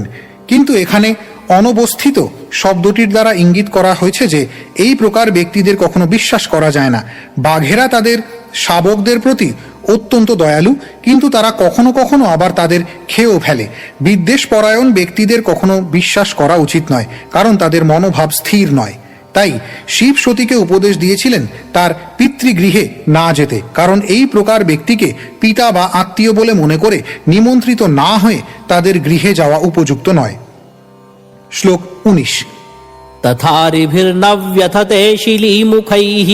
কিন্তু এখানে অনবস্থিত শব্দটির দ্বারা ইঙ্গিত করা হয়েছে যে এই প্রকার ব্যক্তিদের কখনো বিশ্বাস করা যায় না। বাঘেরা তাদের শাবকদের প্রতি অত্যন্ত দয়ালু, কিন্তু তারা কখনো কখনো আবার তাদের খেয়েও ফেলে। বিদ্বেষপরায়ণ ব্যক্তিদের কখনো বিশ্বাস করা উচিত নয়, কারণ তাদের মনোভাব স্থির নয়। তাই শিব সতীকে উপদেশ দিয়েছিলেন তার পিতৃগৃহে না যেতে, কারণ এই প্রকার ব্যক্তিকে পিতা বা আত্মীয় বলে মনে করে নিমন্ত্রিত না হয়ে তাদের গৃহে যাওয়া উপযুক্ত নয়। শ্লোক 19। तथारिभिर्नव्यथते शिलीमुखैः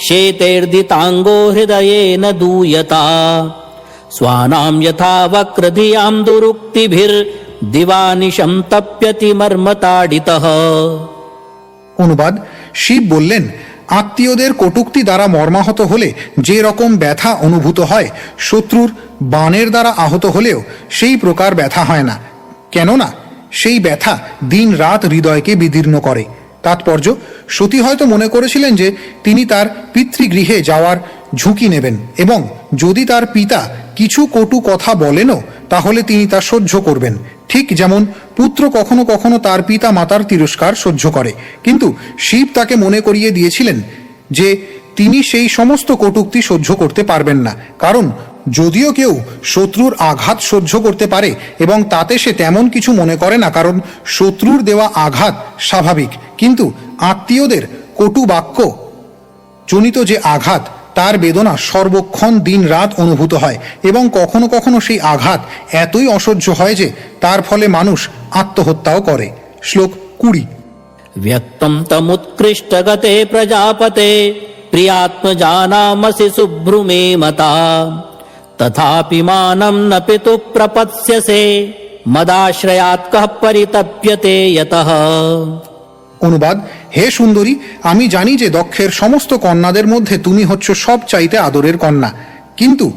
शेतेर्दिताङ्गो हृदयेन दूयता स्वानां यथा वक्रधियां दुरुक्तिभिर्दिवानिशं तप्यति मर्मताडितः। অনুবাদ: শিব বললেন, আত্মীয়দের কটূক্তি দ্বারা মর্মাহত হলে যে রকম ব্যথা অনুভূত হয়, শত্রুর বাণের দ্বারা আহত হলেও সেই প্রকার ব্যথা হয় না, কেননা সেই ব্যথা দিন রাত হৃদয়কে বিদীর্ণ করে। তাৎপর্য: সতী হয়তো মনে করেছিলেন যে তিনি তার পিতৃগৃহে যাওয়ার ঝুঁকি নেবেন এবং যদি তার পিতা কিছু কটু কথা বলেনও তাহলে তিনি তা সহ্য করবেন, ঠিক যেমন পুত্র কখনো কখনো তার পিতা মাতার তিরস্কার সহ্য করে। কিন্তু শিব তাকে মনে করিয়ে দিয়েছিলেন যে তিনি সেই সমস্ত কটূক্তি সহ্য করতে পারবেন না, কারণ যদিও কেউ শত্রুর আঘাত সহ্য করতে পারে এবং তাতে সে তেমন কিছু মনে করে না, কারণ শত্রুর দেওয়া আঘাত স্বাভাবিক, কিন্তু আত্মীয়দের কটু বাক্য জনিত যে আঘাত তার বেদনা সর্বক্ষণ দিন রাত অনুভূত হয় এবং কখনো কখনো সেই আঘাত এতই অসহ্য হয় যে তার ফলে মানুষ আত্মহত্যাও করে। শ্লোক 20। व्यक्तं तमुत्कृष्टगते प्रजापते प्रियात्मजानामसि सुभ्रुमे मता তথাপি মানম ন পিতু প্রপৎস্যসে মদাশ্রয়াৎ কঃ পরিতপ্যতে যতঃ। অনুবাদ: হে সুন্দরী, আমি জানি যে দক্ষের সমস্ত কন্যাদের মধ্যে তুমি হচ্ছ সব চাইতে আদরের কন্যা, কিন্তু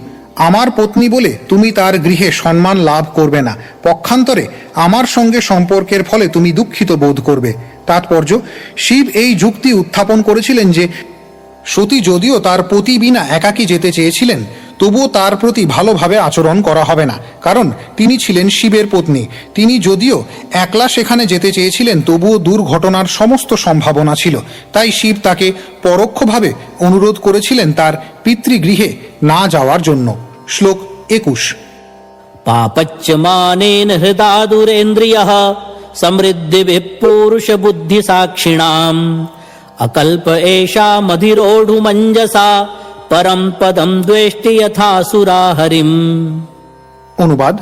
আমার পত্নী বলে তুমি তার গৃহে সম্মান লাভ করবে না। পক্ষান্তরে আমার সঙ্গে সম্পর্কের ফলে তুমি দুঃখিত বোধ করবে। তাৎপর্য: শিব এই যুক্তি উত্থাপন করেছিলেন যে সতী যদিও তার পতি বিনা একাকী যেতে চেয়েছিলেন, তবুও তার প্রতি ভালোভাবে আচরণ করা হবে না, কারণ তিনি ছিলেন শিবের পত্নী। তিনি যদিও একলা সেখানে যেতে চেয়েছিলেন, তবুও দুর্ঘটনার সমস্ত সম্ভাবনা ছিল। তাই শিব তাকে পরোক্ষভাবে অনুরোধ করেছিলেন তার পিতৃগৃহে না যাওয়ার জন্য। শ্লোক 21। পাপচ্চ মানেন হৃদা দুরেন্দ্রিয়ঃ সমৃদ্ধিবিঃ পুরুষ বুদ্ধি সাক্ষিণাম অকল্প এষা মধিরোঢ়ুমঞ্জসা পরম পদম দ্বেষ্টি যথাসুরা হরিম। অনুবাদ: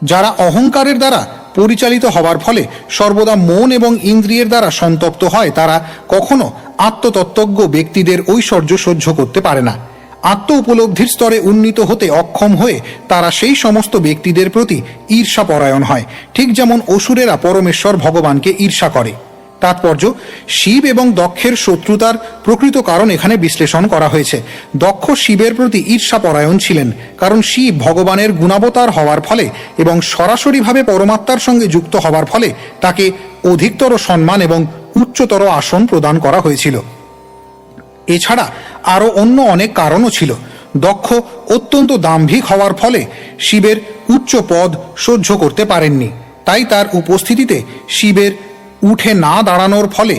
যারা অহংকারের দ্বারা পরিচালিত হওয়ার ফলে সর্বদা মন এবং ইন্দ্রিয়ের দ্বারা সন্তপ্ত হয়, তারা কখনো আত্মতত্ত্বজ্ঞ ব্যক্তিদের ঐশ্বর্য সহ্য করতে পারে না। আত্ম উপলব্ধির স্তরে উন্নীত হতে অক্ষম হয়ে তারা সেই সমস্ত ব্যক্তিদের প্রতি ঈর্ষাপরায়ণ হয়, ঠিক যেমন অসুরেরা পরমেশ্বর ভগবানকে ঈর্ষা করে। তাৎপর্য: শিব এবং দক্ষের শত্রুতার প্রকৃত কারণ এখানে বিশ্লেষণ করা হয়েছে। দক্ষ শিবের প্রতি ঈর্ষাপরায়ণ ছিলেন, কারণ শিব ভগবানের গুণাবতার হওয়ার ফলে এবং সরাসরিভাবে পরমাত্মার সঙ্গে যুক্ত হওয়ার ফলে তাকে অধিকতর সম্মান এবং উচ্চতর আসন প্রদান করা হয়েছিল। এছাড়া আরও অন্য অনেক কারণও ছিল। দক্ষ অত্যন্ত দাম্ভিক হওয়ার ফলে শিবের উচ্চ পদ সহ্য করতে পারেননি, তাই তার উপস্থিতিতে শিবের উঠে না দাঁড়ানোর ফলে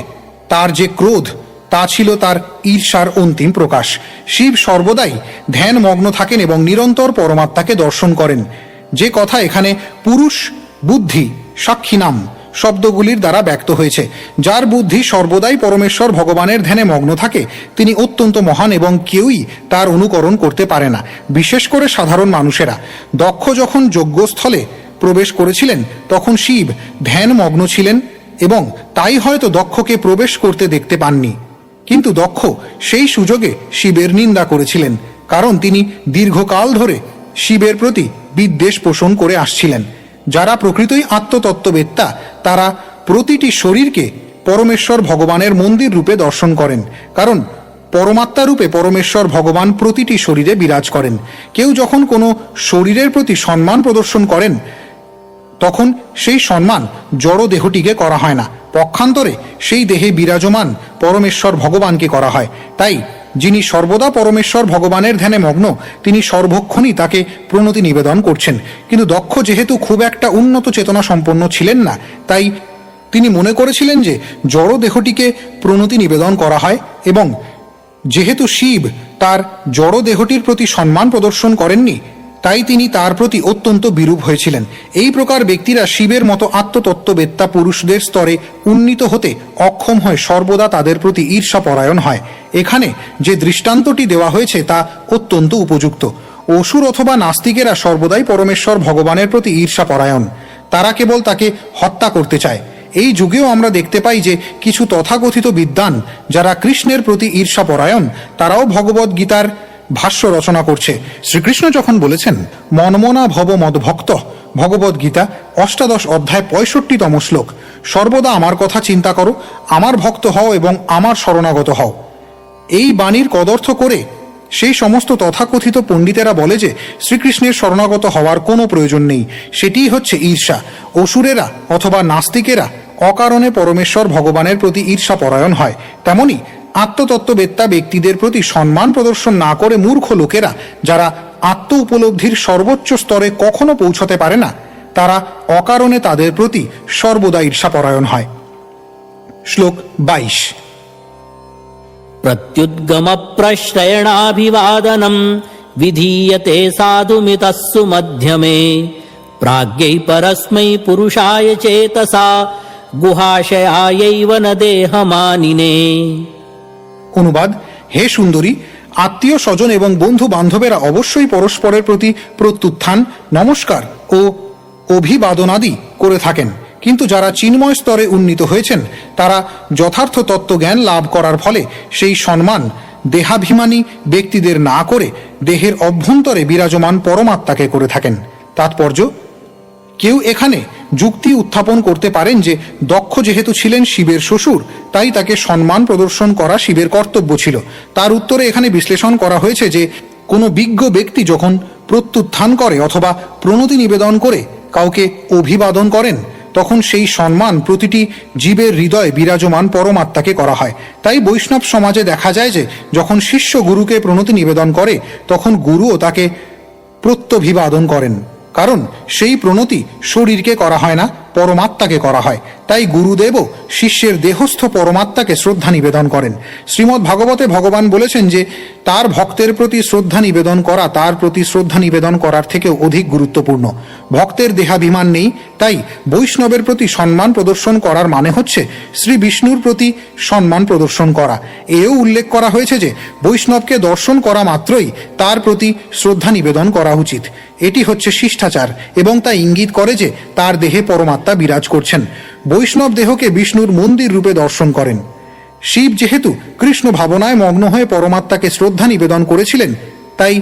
তার যে ক্রোধ, তা ছিল তার ঈর্ষার অন্তিম প্রকাশ। শিব সর্বদাই ধ্যানমগ্ন থাকেন এবং নিরন্তর পরমাত্মাকে দর্শন করেন, যে কথা এখানে পুরুষ বুদ্ধি সাক্ষিণাম শব্দগুলির দ্বারা ব্যক্ত হয়েছে। যার বুদ্ধি সর্বদাই পরমেশ্বর ভগবানের ধ্যানে মগ্ন থাকে, তিনি অত্যন্ত মহান এবং কেউই তার অনুকরণ করতে পারে না, বিশেষ করে সাধারণ মানুষেরা। দক্ষ যখন যজ্ঞস্থলে প্রবেশ করেছিলেন, তখন শিব ধ্যানমগ্ন ছিলেন এবং তাই হয়তো দক্ষকে প্রবেশ করতে দেখতে পাননি। কিন্তু দক্ষ সেই সুযোগে শিবের নিন্দা করেছিলেন, কারণ তিনি দীর্ঘকাল ধরে শিবের প্রতি বিদ্বেষ পোষণ করে আসছিলেন। যারা প্রকৃতই আত্মতত্ত্ববেত্তা, তারা প্রতিটি শরীরকে পরমেশ্বর ভগবানের মন্দির রূপে দর্শন করেন, কারণ পরমাত্মা রূপে পরমেশ্বর ভগবান প্রতিটি শরীরে বিরাজ করেন। কেউ যখন কোনো শরীরের প্রতি সম্মান প্রদর্শন করেন, তখন সেই সম্মান জড় দেহটিকে করা হয় না, পক্ষান্তরে সেই দেহে বিরাজমান পরমেশ্বর ভগবানকে করা হয়। তাই যিনি সর্বদা পরমেশ্বর ভগবানের ধ্যানে মগ্ন, তিনি সর্বক্ষণই তাকে প্রণতি নিবেদন করছেন। কিন্তু দক্ষ যেহেতু খুব একটা উন্নত চেতনা সম্পন্ন ছিলেন না, তাই তিনি মনে করেছিলেন যে জড় দেহটিকে প্রণতি নিবেদন করা হয়, এবং যেহেতু শিব তার জড় দেহটির প্রতি সম্মান প্রদর্শন করেননি, তাই তিনি তার প্রতি অত্যন্ত বিরূপ হয়েছিলেন। এই প্রকার ব্যক্তিরা শিবের মতো আত্মতত্ত্ববেত্তা পুরুষদের স্তরে উন্নীত হতে অক্ষম হয়ে সর্বদা তাদের প্রতি ঈর্ষাপরায়ণ হয়। এখানে যে দৃষ্টান্তটি দেওয়া হয়েছে তা অত্যন্ত উপযুক্ত। অসুর অথবা নাস্তিকেরা সর্বদাই পরমেশ্বর ভগবানের প্রতি ঈর্ষাপরায়ণ, তারা কেবল তাকে হত্যা করতে চায়। এই যুগেও আমরা দেখতে পাই যে কিছু তথাকথিত বিদ্বান, যারা কৃষ্ণের প্রতি ঈর্ষাপরায়ণ, তারাও ভগবদ্ গীতার ভাষ্য রচনা করছে। শ্রীকৃষ্ণ যখন বলেছেন মনমনা ভব মদভক্ত, ভগবদ্ গীতা ৮ অধ্যায় ৬৫তম শ্লোক, সর্বদা আমার কথা চিন্তা করো, আমার ভক্ত হও এবং আমার শরণাগত হও। এই বাণীর কদর্থ করে সেই সমস্ত তথাকথিত পণ্ডিতেরা বলে যে শ্রীকৃষ্ণের শরণাগত হওয়ার কোনো প্রয়োজন নেই, সেটিই হচ্ছে ঈর্ষা। অসুরেরা অথবা নাস্তিকেরা অকারণে পরমেশ্বর ভগবানের প্রতি ঈর্ষাপরায়ণ হয়। তেমনি আত্মতত্ত্ববেত্তা ব্যক্তিদের প্রতি সম্মান প্রদর্শন না করে মূর্খ লোকেরা, যারা আত্ম উপলব্ধির সর্বোচ্চ স্তরে কখনো পৌঁছতে পারে না, তারা অকারণে তাদের প্রতি সর্বদা ঈর্ষাপরায়ণ হয়। শ্লোক ২২। প্রত্যুদ্গম প্রশ্রয়ণাভিবাদনম বিধীয়তে সাধুমিতস্সু মধ্যমে প্রাজ্ঞৈ পরস্मै পুরুষায় চেতসা গুহাশয়ায়ৈব ন দেহমানিনে। অনুবাদ: হে সুন্দরী, আত্মীয় স্বজন এবং বন্ধু বান্ধবেরা অবশ্যই পরস্পরের প্রতি প্রত্যুত্থান, নমস্কার ও অভিবাদনাদি করে থাকেন, কিন্তু যারা চিন্ময় স্তরে উন্নীত হয়েছেন, তারা যথার্থ তত্ত্বজ্ঞান লাভ করার ফলে সেই সম্মান দেহাভিমানী ব্যক্তিদের না করে দেহের অভ্যন্তরে বিরাজমান পরমাত্মাকে করে থাকেন। তাৎপর্য, কেউ এখানে যুক্তি উত্থাপন করতে পারেন যে দক্ষ যেহেতু ছিলেন শিবের শ্বশুর, তাই তাকে সম্মান প্রদর্শন করা শিবের কর্তব্য ছিল। তার উত্তরে এখানে বিশ্লেষণ করা হয়েছে যে কোনো বিজ্ঞ ব্যক্তি যখন প্রত্যুত্থান করে অথবা প্রণতি নিবেদন করে কাউকে অভিবাদন করেন, তখন সেই সম্মান প্রতিটি জীবের হৃদয়ে বিরাজমান পরমাত্মাকে করা হয়। তাই বৈষ্ণব সমাজে দেখা যায় যে যখন শিষ্য গুরুকে প্রণতি নিবেদন করে, তখন গুরুও তাকে প্রত্যভিবাদন করেন, কারণ সেই প্রণতি শরীরকে করা হয় না, পরমাত্মাকে করা হয়। তাই গুরুদেবও শিষ্যের দেহস্থ পরমাত্মাকে শ্রদ্ধা নিবেদন করেন। শ্রীমদ্ ভাগবতে ভগবান বলেছেন যে তার ভক্তের প্রতি শ্রদ্ধা নিবেদন করা তার প্রতি শ্রদ্ধা নিবেদন করার থেকেও অধিক গুরুত্বপূর্ণ। ভক্তের দেহাভিমান নেই, তাই বৈষ্ণবের প্রতি সম্মান প্রদর্শন করার মানে হচ্ছে শ্রী বিষ্ণুর প্রতি সম্মান প্রদর্শন করা। এও উল্লেখ করা হয়েছে যে বৈষ্ণবকে দর্শন করা মাত্রই তার প্রতি শ্রদ্ধা নিবেদন করা উচিত। এটি হচ্ছে শিষ্টাচার এবং তা ইঙ্গিত করে যে তার দেহে পরমাত্মা বিরাজ করছেন। বৈষ্ণব দেহকে বিষ্ণুর মন্দির রূপে দর্শন করেন। শিব যেহেতু কৃষ্ণ ভাবনায় মগ্ন হয়ে পরমাত্মাকে শ্রদ্ধা নিবেদন করেছিলেন, তাই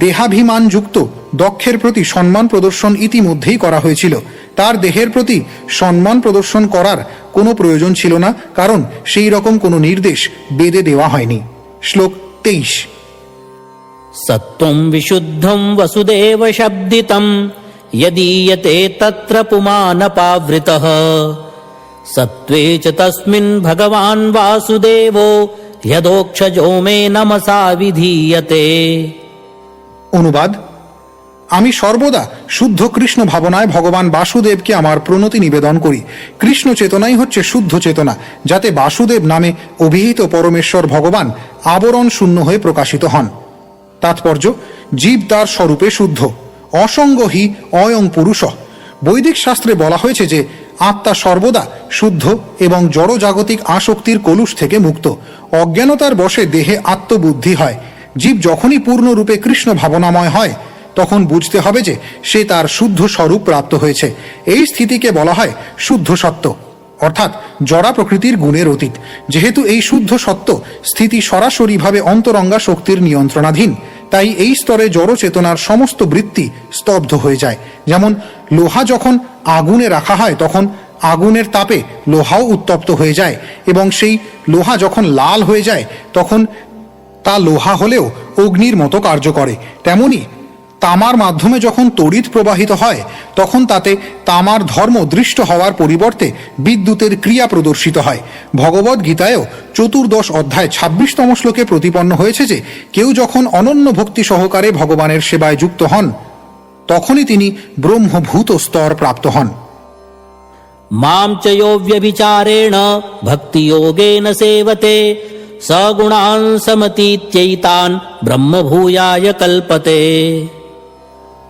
দেহাভিমানযুক্ত দক্ষের প্রতি সম্মান প্রদর্শন ইতিমধ্যেই করা হয়েছিল। তার দেহের প্রতি সম্মান প্রদর্শন করার কোনো প্রয়োজন ছিল না, কারণ সেই রকম কোনো নির্দেশ বেদে দেওয়া হয়নি। শ্লোক 23। সত্ত্বং বিশুদ্ধং বসুদেব শব্দিতং यदीयते तत्र पुमानपावृतः सत्त्वे च तस्मिन् भगवान् वासुदेवो यदोक्षजो मे नमसा विधीयते। অনুবাদ: আমি সর্বদা শুদ্ধ কৃষ্ণ ভাবনায় ভগবান বাসুদেবকে আমার প্রণতি নিবেদন করি। কৃষ্ণ চেতনাই হচ্ছে শুদ্ধ চেতনা, যাতে বাসুদেব নামে অভিহিত পরমেশ্বর ভগবান আবরণ শূন্য হয়ে প্রকাশিত হন। তাৎপর্য: জীব তার স্বরূপে শুদ্ধ, অসঙ্গ হি অয়ং পুরুষ। বৈদিক শাস্ত্রে বলা হয়েছে যে আত্মা সর্বদা শুদ্ধ এবং জড়জাগতিক আসক্তির কলুষ থেকে মুক্ত। অজ্ঞানতার বশে দেহে আত্মবুদ্ধি হয়। জীব যখনই পূর্ণরূপে কৃষ্ণ ভাবনাময় হয়, তখন বুঝতে হবে যে সে তার শুদ্ধ স্বরূপ প্রাপ্ত হয়েছে। এই স্থিতিকে বলা হয় শুদ্ধ সত্ত্ব, অর্থাৎ জড়া প্রকৃতির গুণের অতীত। যেহেতু এই শুদ্ধ সত্ত্ব স্থিতি সরাসরিভাবে অন্তরঙ্গা শক্তির নিয়ন্ত্রণাধীন, তাই এই স্তরে জড় চেতনার সমস্ত বৃত্তি স্তব্ধ হয়ে যায়। যেমন লোহা যখন আগুনে রাখা হয়, তখন আগুনের তাপে লোহাও উত্তপ্ত হয়ে যায়, এবং সেই লোহা যখন লাল হয়ে যায়, তখন তা লোহা হলেও অগ্নির মতো কার্য করে। তেমনি তামার মাধ্যমে যখন তড়িৎ প্রবাহিত হয়, তখন তাতে তামার ধর্ম দৃষ্ট হওয়ার পরিবর্তে বিদ্যুতের ক্রিয়া প্রদর্শিত হয়। ভগবদ গীতায়ও 14 অধ্যায় 26তম শ্লোকে প্রতিপন্ন হয়েছে যে কেউ যখন অনন্য ভক্তি সহকারে ভগবানের সেবায় যুক্ত হন, তখনই তিনি ব্রহ্মভূত স্তর প্রাপ্ত হন। मां च यो व्यभिचारेण भक्तियोगेन सेवते सगुणान् समतीत्यैतान् ब्रह्मभूयाय कल्पते।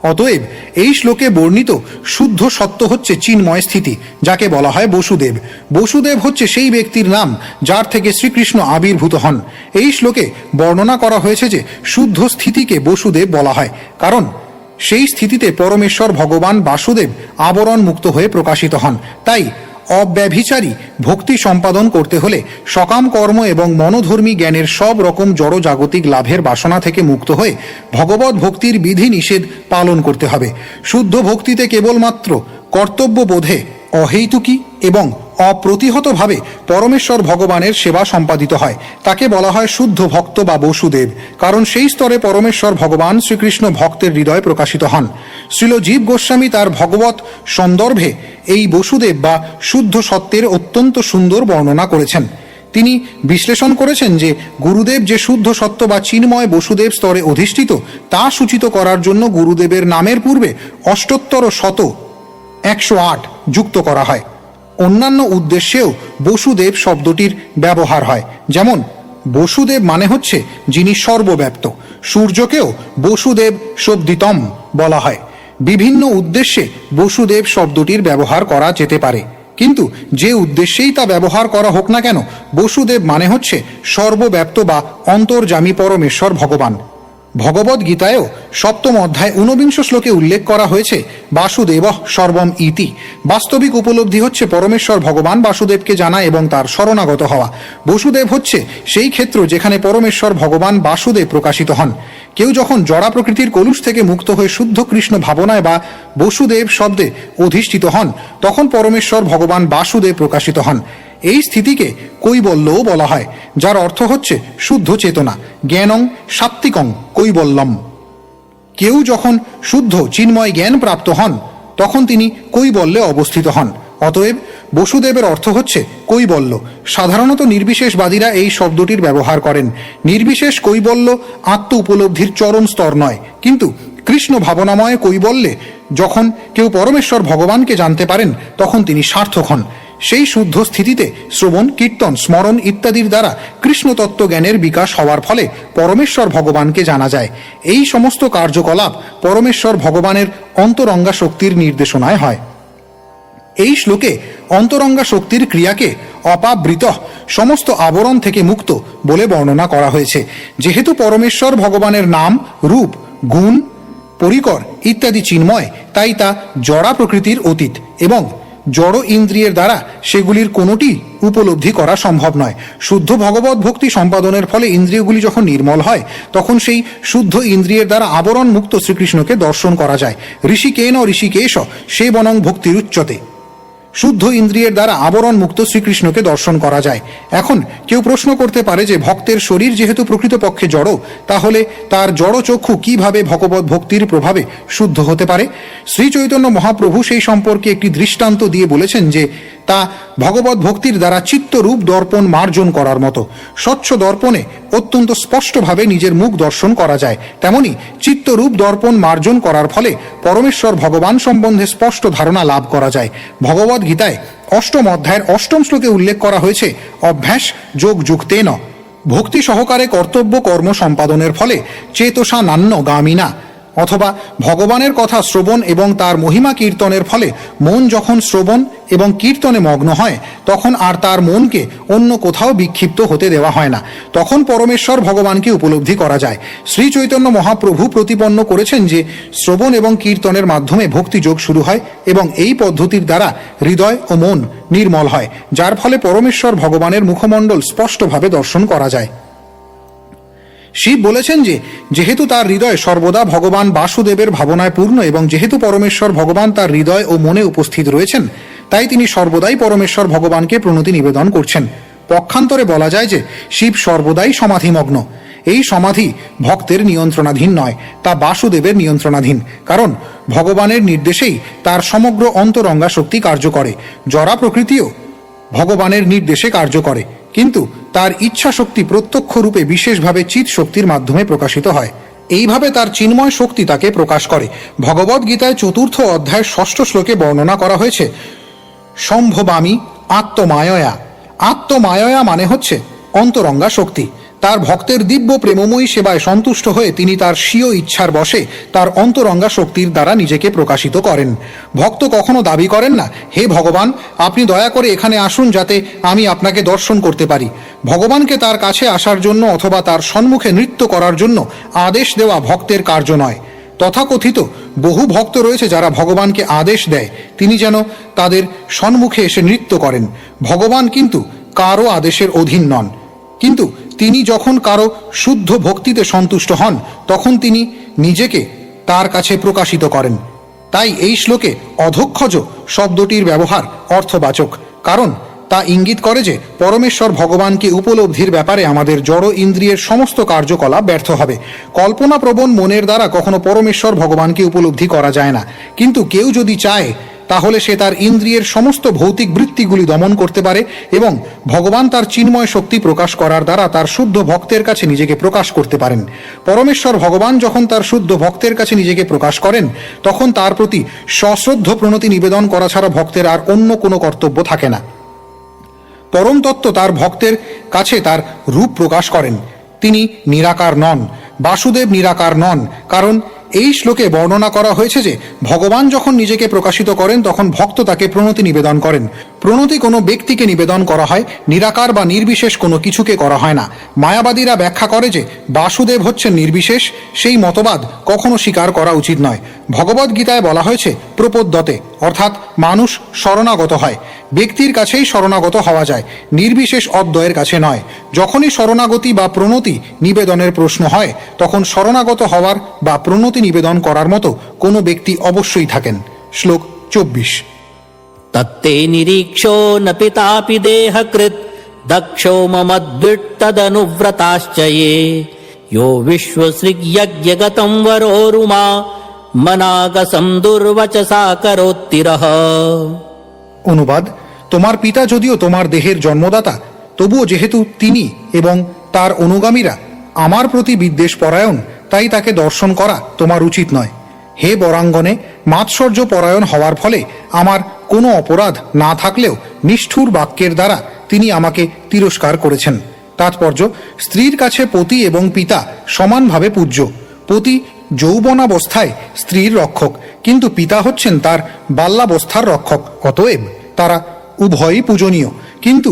অতএব এই শ্লোকে বর্ণিত শুদ্ধ সত্য হচ্ছে চিন্ময় স্থিতি, যাকে বলা হয় বসুদেব। বসুদেব হচ্ছে সেই ব্যক্তির নাম যার থেকে শ্রীকৃষ্ণ আবির্ভূত হন। এই শ্লোকে বর্ণনা করা হয়েছে যে শুদ্ধ স্থিতিকে বসুদেব বলা হয়, কারণ সেই স্থিতিতে পরমেশ্বর ভগবান বাসুদেব আবরণ মুক্ত হয়ে প্রকাশিত হন। তাই অব্যভিচারী ভক্তি সম্পাদন করতে হলে সকাম কর্ম এবং মনোধর্মী জ্ঞানের সব রকম জড় জাগতিক লাভের বাসনা থেকে মুক্ত হয়ে ভগবত ভক্তির বিধি নিষেধ পালন করতে হবে। শুদ্ধ ভক্তিতে কেবলমাত্র কর্তব্য বোধে অহেতুকী এবং অপ্রতিহতভাবে পরমেশ্বর ভগবানের সেবা সম্পাদিত হয়। তাকে বলা হয় শুদ্ধ ভক্ত বা বসুদেব, কারণ সেই স্তরে পরমেশ্বর ভগবান শ্রীকৃষ্ণ ভক্তের হৃদয়ে প্রকাশিত হন। শ্রীল জীব গোস্বামী তার ভগবত সন্দর্ভে এই বসুদেব বা শুদ্ধ সত্ত্বের অত্যন্ত সুন্দর বর্ণনা করেছেন। তিনি বিশ্লেষণ করেছেন যে গুরুদেব যে শুদ্ধ সত্য বা চিন্ময় বসুদেব স্তরে অধিষ্ঠিত, তা সূচিত করার জন্য গুরুদেবের নামের পূর্বে অষ্টোত্তর শত 108 যুক্ত করা হয়। অন্যান্য উদ্দেশ্যেও বসুদেব শব্দটির ব্যবহার হয়। যেমন বসুদেব মানে হচ্ছে যিনি সর্বব্যাপ্ত। সূর্যকেও বসুদেব শব্দিতম বলা হয়। বিভিন্ন উদ্দেশ্যে বসুদেব শব্দটির ব্যবহার করা যেতে পারে, কিন্তু যে উদ্দেশ্যেই তা ব্যবহার করা হোক না কেন, বসুদেব মানে হচ্ছে সর্বব্যাপ্ত বা অন্তর্যামী পরমেশ্বর ভগবান। ভগবদ গীতায়ও 7ম অধ্যায় 49 শ্লোকে উল্লেখ করা হয়েছে বাসুদেব সর্বম ইতি। বাস্তবিক উপলব্ধি হচ্ছে পরমেশ্বর ভগবান বাসুদেবকে জানা এবং তার শরণাগত হওয়া। বসুদেব হচ্ছে সেই ক্ষেত্র যেখানে পরমেশ্বর ভগবান বাসুদেব প্রকাশিত হন। কেউ যখন জড়া প্রকৃতির কলুষ থেকে মুক্ত হয়ে শুদ্ধ কৃষ্ণ ভাবনায় বা বসুদেব শব্দে অধিষ্ঠিত হন, তখন পরমেশ্বর ভগবান বাসুদেব প্রকাশিত হন। এই স্থিতিকে কৈবল্যও বলা হয়, যার অর্থ হচ্ছে শুদ্ধ চেতনা, জ্ঞানং সাত্ত্বিকং কৈবল্যম। কেউ যখন শুদ্ধ চিন্ময় জ্ঞান প্রাপ্ত হন তখন তিনি কৈবল্যে অবস্থিত হন। অতএব বসুদেবের অর্থ হচ্ছে কৈবল্য। সাধারণত নির্বিশেষবাদীরা এই শব্দটির ব্যবহার করেন। নির্বিশেষ কৈবল্য আত্ম উপলব্ধির চরম স্তর নয়, কিন্তু কৃষ্ণ ভাবনাময় কৈবল্যে যখন কেউ পরমেশ্বর ভগবানকে জানতে পারেন তখন তিনি সার্থক হন। সেই শুদ্ধ স্থিতিতে শ্রবণ, কীর্তন, স্মরণ ইত্যাদির দ্বারা কৃষ্ণ তত্ত্ব জ্ঞানের বিকাশ হওয়ার ফলে পরমেশ্বর ভগবানকে জানা যায়। এই সমস্ত কার্যকলাপ পরমেশ্বর ভগবানের অন্তরঙ্গা শক্তির নির্দেশনায় হয়। এই শ্লোকে অন্তরঙ্গা শক্তির ক্রিয়াকে অপাবৃত, সমস্ত আবরণ থেকে মুক্ত বলে বর্ণনা করা হয়েছে। যেহেতু পরমেশ্বর ভগবানের নাম, রূপ, গুণ, পরিকর ইত্যাদি চিন্ময়, তাই তা জড়া প্রকৃতির অতীত এবং জড় ইন্দ্রিয়ের দ্বারা সেগুলির কোনোটি উপলব্ধি করা সম্ভব নয়। শুদ্ধ ভগবত ভক্তি সম্পাদনের ফলে ইন্দ্রিয়গুলি যখন নির্মল হয় তখন সেই শুদ্ধ ইন্দ্রিয়ের দ্বারা আবরণ মুক্ত শ্রীকৃষ্ণকে দর্শন করা যায়। ঋষিকেন ঋষিকেশ সে বনং ভক্তিরুচ্যতে। শুদ্ধ ইন্দ্রিয়ের দ্বারা আবরণ মুক্ত শ্রীকৃষ্ণকে দর্শন করা যায়। এখন কেউ প্রশ্ন করতে পারে যে ভক্তের শরীর যেহেতু প্রকৃতপক্ষে জড়, তাহলে তার জড় চক্ষু কিভাবে ভগবত ভক্তির প্রভাবে শুদ্ধ হতে পারে? শ্রী চৈতন্য মহাপ্রভু সেই সম্পর্কে একটি দৃষ্টান্ত দিয়ে বলেছেন যে তা ভগবত ভক্তির দ্বারা চিত্তরূপ দর্পণ মার্জন করার মতো। স্বচ্ছ দর্পণে অত্যন্ত স্পষ্টভাবে নিজের মুখ দর্শন করা যায়, তেমনি চিত্তরূপ দর্পণ মার্জন করার ফলে পরমেশ্বর ভগবান সম্বন্ধে স্পষ্ট ধারণা লাভ করা যায়। ভগবত গীতায় 8ম অধ্যায়ের 8ম শ্লোকে উল্লেখ করা হয়েছে অভ্যাস যোগ যুক্তেন। ভক্তি সহকারে কর্তব্য কর্ম সম্পাদনের ফলে চেতসা নান্য গামিনা, অথবা ভগবানের কথা শ্রবণ এবং তার মহিমা কীর্তনের ফলে মন যখন শ্রবণ এবং কীর্তনে মগ্ন হয় তখন আর তার মনকে অন্য কোথাও বিক্ষিপ্ত হতে দেওয়া হয় না। তখন পরমেশ্বর ভগবানকে উপলব্ধি করা যায়। শ্রী চৈতন্য মহাপ্রভু প্রতিপন্ন করেছেন যে শ্রবণ এবং কীর্তনের মাধ্যমে ভক্তিযোগ শুরু হয় এবং এই পদ্ধতির দ্বারা হৃদয় ও মন নির্মল হয়, যার ফলে পরমেশ্বর ভগবানের মুখমণ্ডল স্পষ্টভাবে দর্শন করা যায়। শিব বলেছেন যে যেহেতু তার হৃদয় সর্বদা ভগবান বাসুদেবের ভাবনায় পূর্ণ এবং যেহেতু পরমেশ্বর ভগবান তার হৃদয় ও মনে উপস্থিত রয়েছেন, তাই তিনি সর্বদাই পরমেশ্বর ভগবানকে প্রণতি নিবেদন করছেন। পক্ষান্তরে বলা যায় যে শিব সর্বদাই সমাধিমগ্ন। এই সমাধি ভক্তের নিয়ন্ত্রণাধীন নয়, তা বাসুদেবের নিয়ন্ত্রণাধীন, কারণ ভগবানের নির্দেশেই তার সমগ্র অন্তরঙ্গা শক্তি কার্য করে। জড়া প্রকৃতিও ভগবানের নির্দেশে কার্য করে, কিন্তু তার ইচ্ছা শক্তি প্রত্যক্ষ রূপে বিশেষভাবে চিৎ শক্তির মাধ্যমে প্রকাশিত হয়। এইভাবে তার চিন্ময় শক্তি তাকে প্রকাশ করে। ভগবদ গীতায় 4র্থ অধ্যায়ের 6ষ্ঠ শ্লোকে বর্ণনা করা হয়েছে সম্ভবামী আত্মমায়য়া। আত্মমায়য়া মানে হচ্ছে অন্তরঙ্গা শক্তি। তার ভক্তের দিব্য প্রেমময়ী সেবায় সন্তুষ্ট হয়ে তিনি তার স্বীয় ইচ্ছার বশে তার অন্তরঙ্গা শক্তির দ্বারা নিজেকে প্রকাশিত করেন। ভক্ত কখনো দাবি করেন না, হে ভগবান আপনি দয়া করে এখানে আসুন যাতে আমি আপনাকে দর্শন করতে পারি। ভগবানকে তার কাছে আসার জন্য অথবা তার সম্মুখে নৃত্য করার জন্য আদেশ দেওয়া ভক্তের কার্য নয়। তথাকথিত বহু ভক্ত রয়েছে যারা ভগবানকে আদেশ দেয় তিনি যেন তাদের সম্মুখে এসে নৃত্য করেন। ভগবান কিন্তু কারও আদেশের অধীন নন, কিন্তু তিনি যখন কারো শুদ্ধ ভক্তিতে সন্তুষ্ট হন তখন তিনি নিজেকে তার কাছে প্রকাশিত করেন। তাই এই শ্লোকে অধক্ষজ শব্দটির ব্যবহার অর্থবাচক, কারণ তা ইঙ্গিত করে যে পরমেশ্বর ভগবানকে উপলব্ধির ব্যাপারে আমাদের জড় ইন্দ্রিয়ের সমস্ত কার্যকলাপ ব্যর্থ হবে। কল্পনাপ্রবণ মনের দ্বারা কখনো পরমেশ্বর ভগবানকে উপলব্ধি করা যায় না, কিন্তু কেউ যদি চায় তাহলে সে তার ইন্দ্রিয়ের সমস্ত ভৌতিক বৃত্তিগুলি দমন করতে পারে এবং ভগবান তার চিন্ময় শক্তি প্রকাশ করার দ্বারা তার শুদ্ধ ভক্তের কাছে নিজেকে প্রকাশ করতে পারেন। পরমেশ্বর ভগবান যখন তার শুদ্ধ ভক্তের কাছে নিজেকে প্রকাশ করেন তখন তার প্রতি সশ্রদ্ধ প্রণতি নিবেদন করা ছাড়া ভক্তের আর অন্য কোনো কর্তব্য থাকে না। পরম তত্ত্ব তার ভক্তের কাছে তার রূপ প্রকাশ করেন। তিনি নিরাকার নন, বাসুদেব নিরাকার নন, কারণ এই শ্লোকে বর্ণনা করা হয়েছে যে ভগবান যখন নিজেকে প্রকাশিত করেন তখন ভক্ত তাকে প্রণতি নিবেদন করেন। প্রণতি কোনো ব্যক্তিকে নিবেদন করা হয়, নিরাকার বা নির্বিশেষ কোনো কিছুকে করা হয় না। মায়াবাদীরা ব্যাখ্যা করে যে বাসুদেব হচ্ছেন নির্বিশেষ, সেই মতবাদ কখনো স্বীকার করা উচিত নয়। ভগবদ্গীতায় বলা হয়েছে প্রপদ্যতে, অর্থাৎ মানুষ শরণাগত হয়। ব্যক্তির কাছেই শরণাগত হওয়া যায়, নির্বিশেষ অদ্বয়ের কাছে নয়। যখনই শরণাগতি বা প্রণতি নিবেদনের প্রশ্ন হয়, তখন শরণাগত হওয়ার বা প্রণতি নিবেদন করার মতো কোনো ব্যক্তি অবশ্যই থাকেন। শ্লোক 24। তত্তে নিরীক্ষো ন পিতাপি দেহকৃত দক্ষো মমদ্বিট্তদনুব্রতাশ্চ ये यो विश्वसृग्यज्ञगतं वरोरुमा মনাগসম দুর্বচসা করোত্তিরঃ। অনুবাদ: তোমার পিতা যদিও তোমার দেহের জন্মদাতা, তবুও যেহেতু তিনি এবং তার অনুগামীরা আমার প্রতি বিদ্বেষ পরায়ণ, তাই তাকে দর্শন করা তোমার উচিত নয়। হে বরাঙ্গনে, মাৎসর্য পরায়ণ হওয়ার ফলে আমার কোনো অপরাধ না থাকলেও নিষ্ঠুর বাক্যের দ্বারা তিনি আমাকে তিরস্কার করেছেন। তাৎপর্য: স্ত্রীর কাছে পতি এবং পিতা সমানভাবে পূজ্য। পতি যৌবনাবস্থায় স্ত্রীর রক্ষক, কিন্তু পিতা হচ্ছেন তার বাল্যাবস্থার রক্ষক। অতএব তারা উভয়ই পূজনীয়, কিন্তু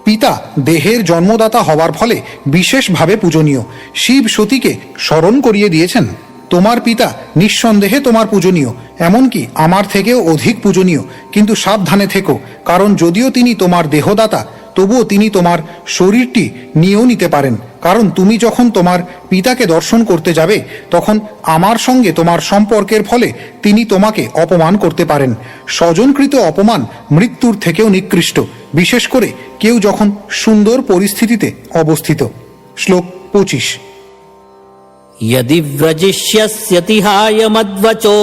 পিতা দেহের জন্মদাতা হওয়ার ফলে বিশেষভাবে পূজনীয়। শিব সতীকে স্মরণ করিয়ে দিয়েছেন, তোমার পিতা নিঃসন্দেহে তোমার পূজনীয়, এমনকি আমার থেকেও অধিক পূজনীয়। কিন্তু সাবধানে থেকো, কারণ যদিও তিনি তোমার দেহদাতা, তবুও তিনি তোমার শরীরটি নিয়েও নিতে পারেন। কারণ তুমি যখন তোমার পিতাকে দর্শন করতে যাবে, তখন আমার সঙ্গে তোমার সম্পর্কের ফলে তিনি তোমাকে অপমান করতে পারেন। স্বজনকৃত অপমান মৃত্যুর থেকেও নিকৃষ্ট, বিশেষ করে কেউ যখন সুন্দর পরিস্থিতিতে অবস্থিত। শ্লোক 25। यदि व्रजिष्यस्यति हायमद्वचो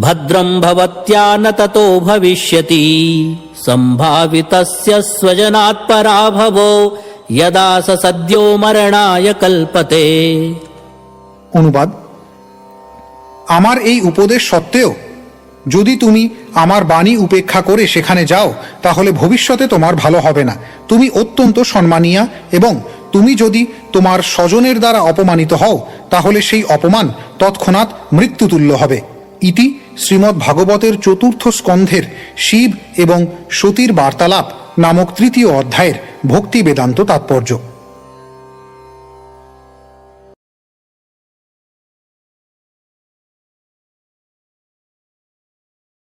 भद्रं भवत्या न ततो भविष्यति सम्भावितस्य स्वजनात् पराभवो यदा स सद्यो मरणाय कल्पते। অনুবাদ: আমার এই উপদেশ সত্ত্বেও যদি তুমি আমার বাণী উপেক্ষা করে সেখানে যাও, তাহলে ভবিষ্যতে তোমার ভালো হবে না। তুমি অত্যন্ত সম্মানীয়া, এবং তুমি যদি তোমার স্বজনের দ্বারা অপমানিত হও, তাহলে সেই অপমান তৎক্ষণাৎ মৃত্যুতুল্য হবে। ইতি শ্রীমদ্ ভাগবতের 4th স্কন্ধের শিব এবং সতীর বার্তালাপ নামক 3য় অধ্যায়ের ভক্তি বেদান্ত তাৎপর্য।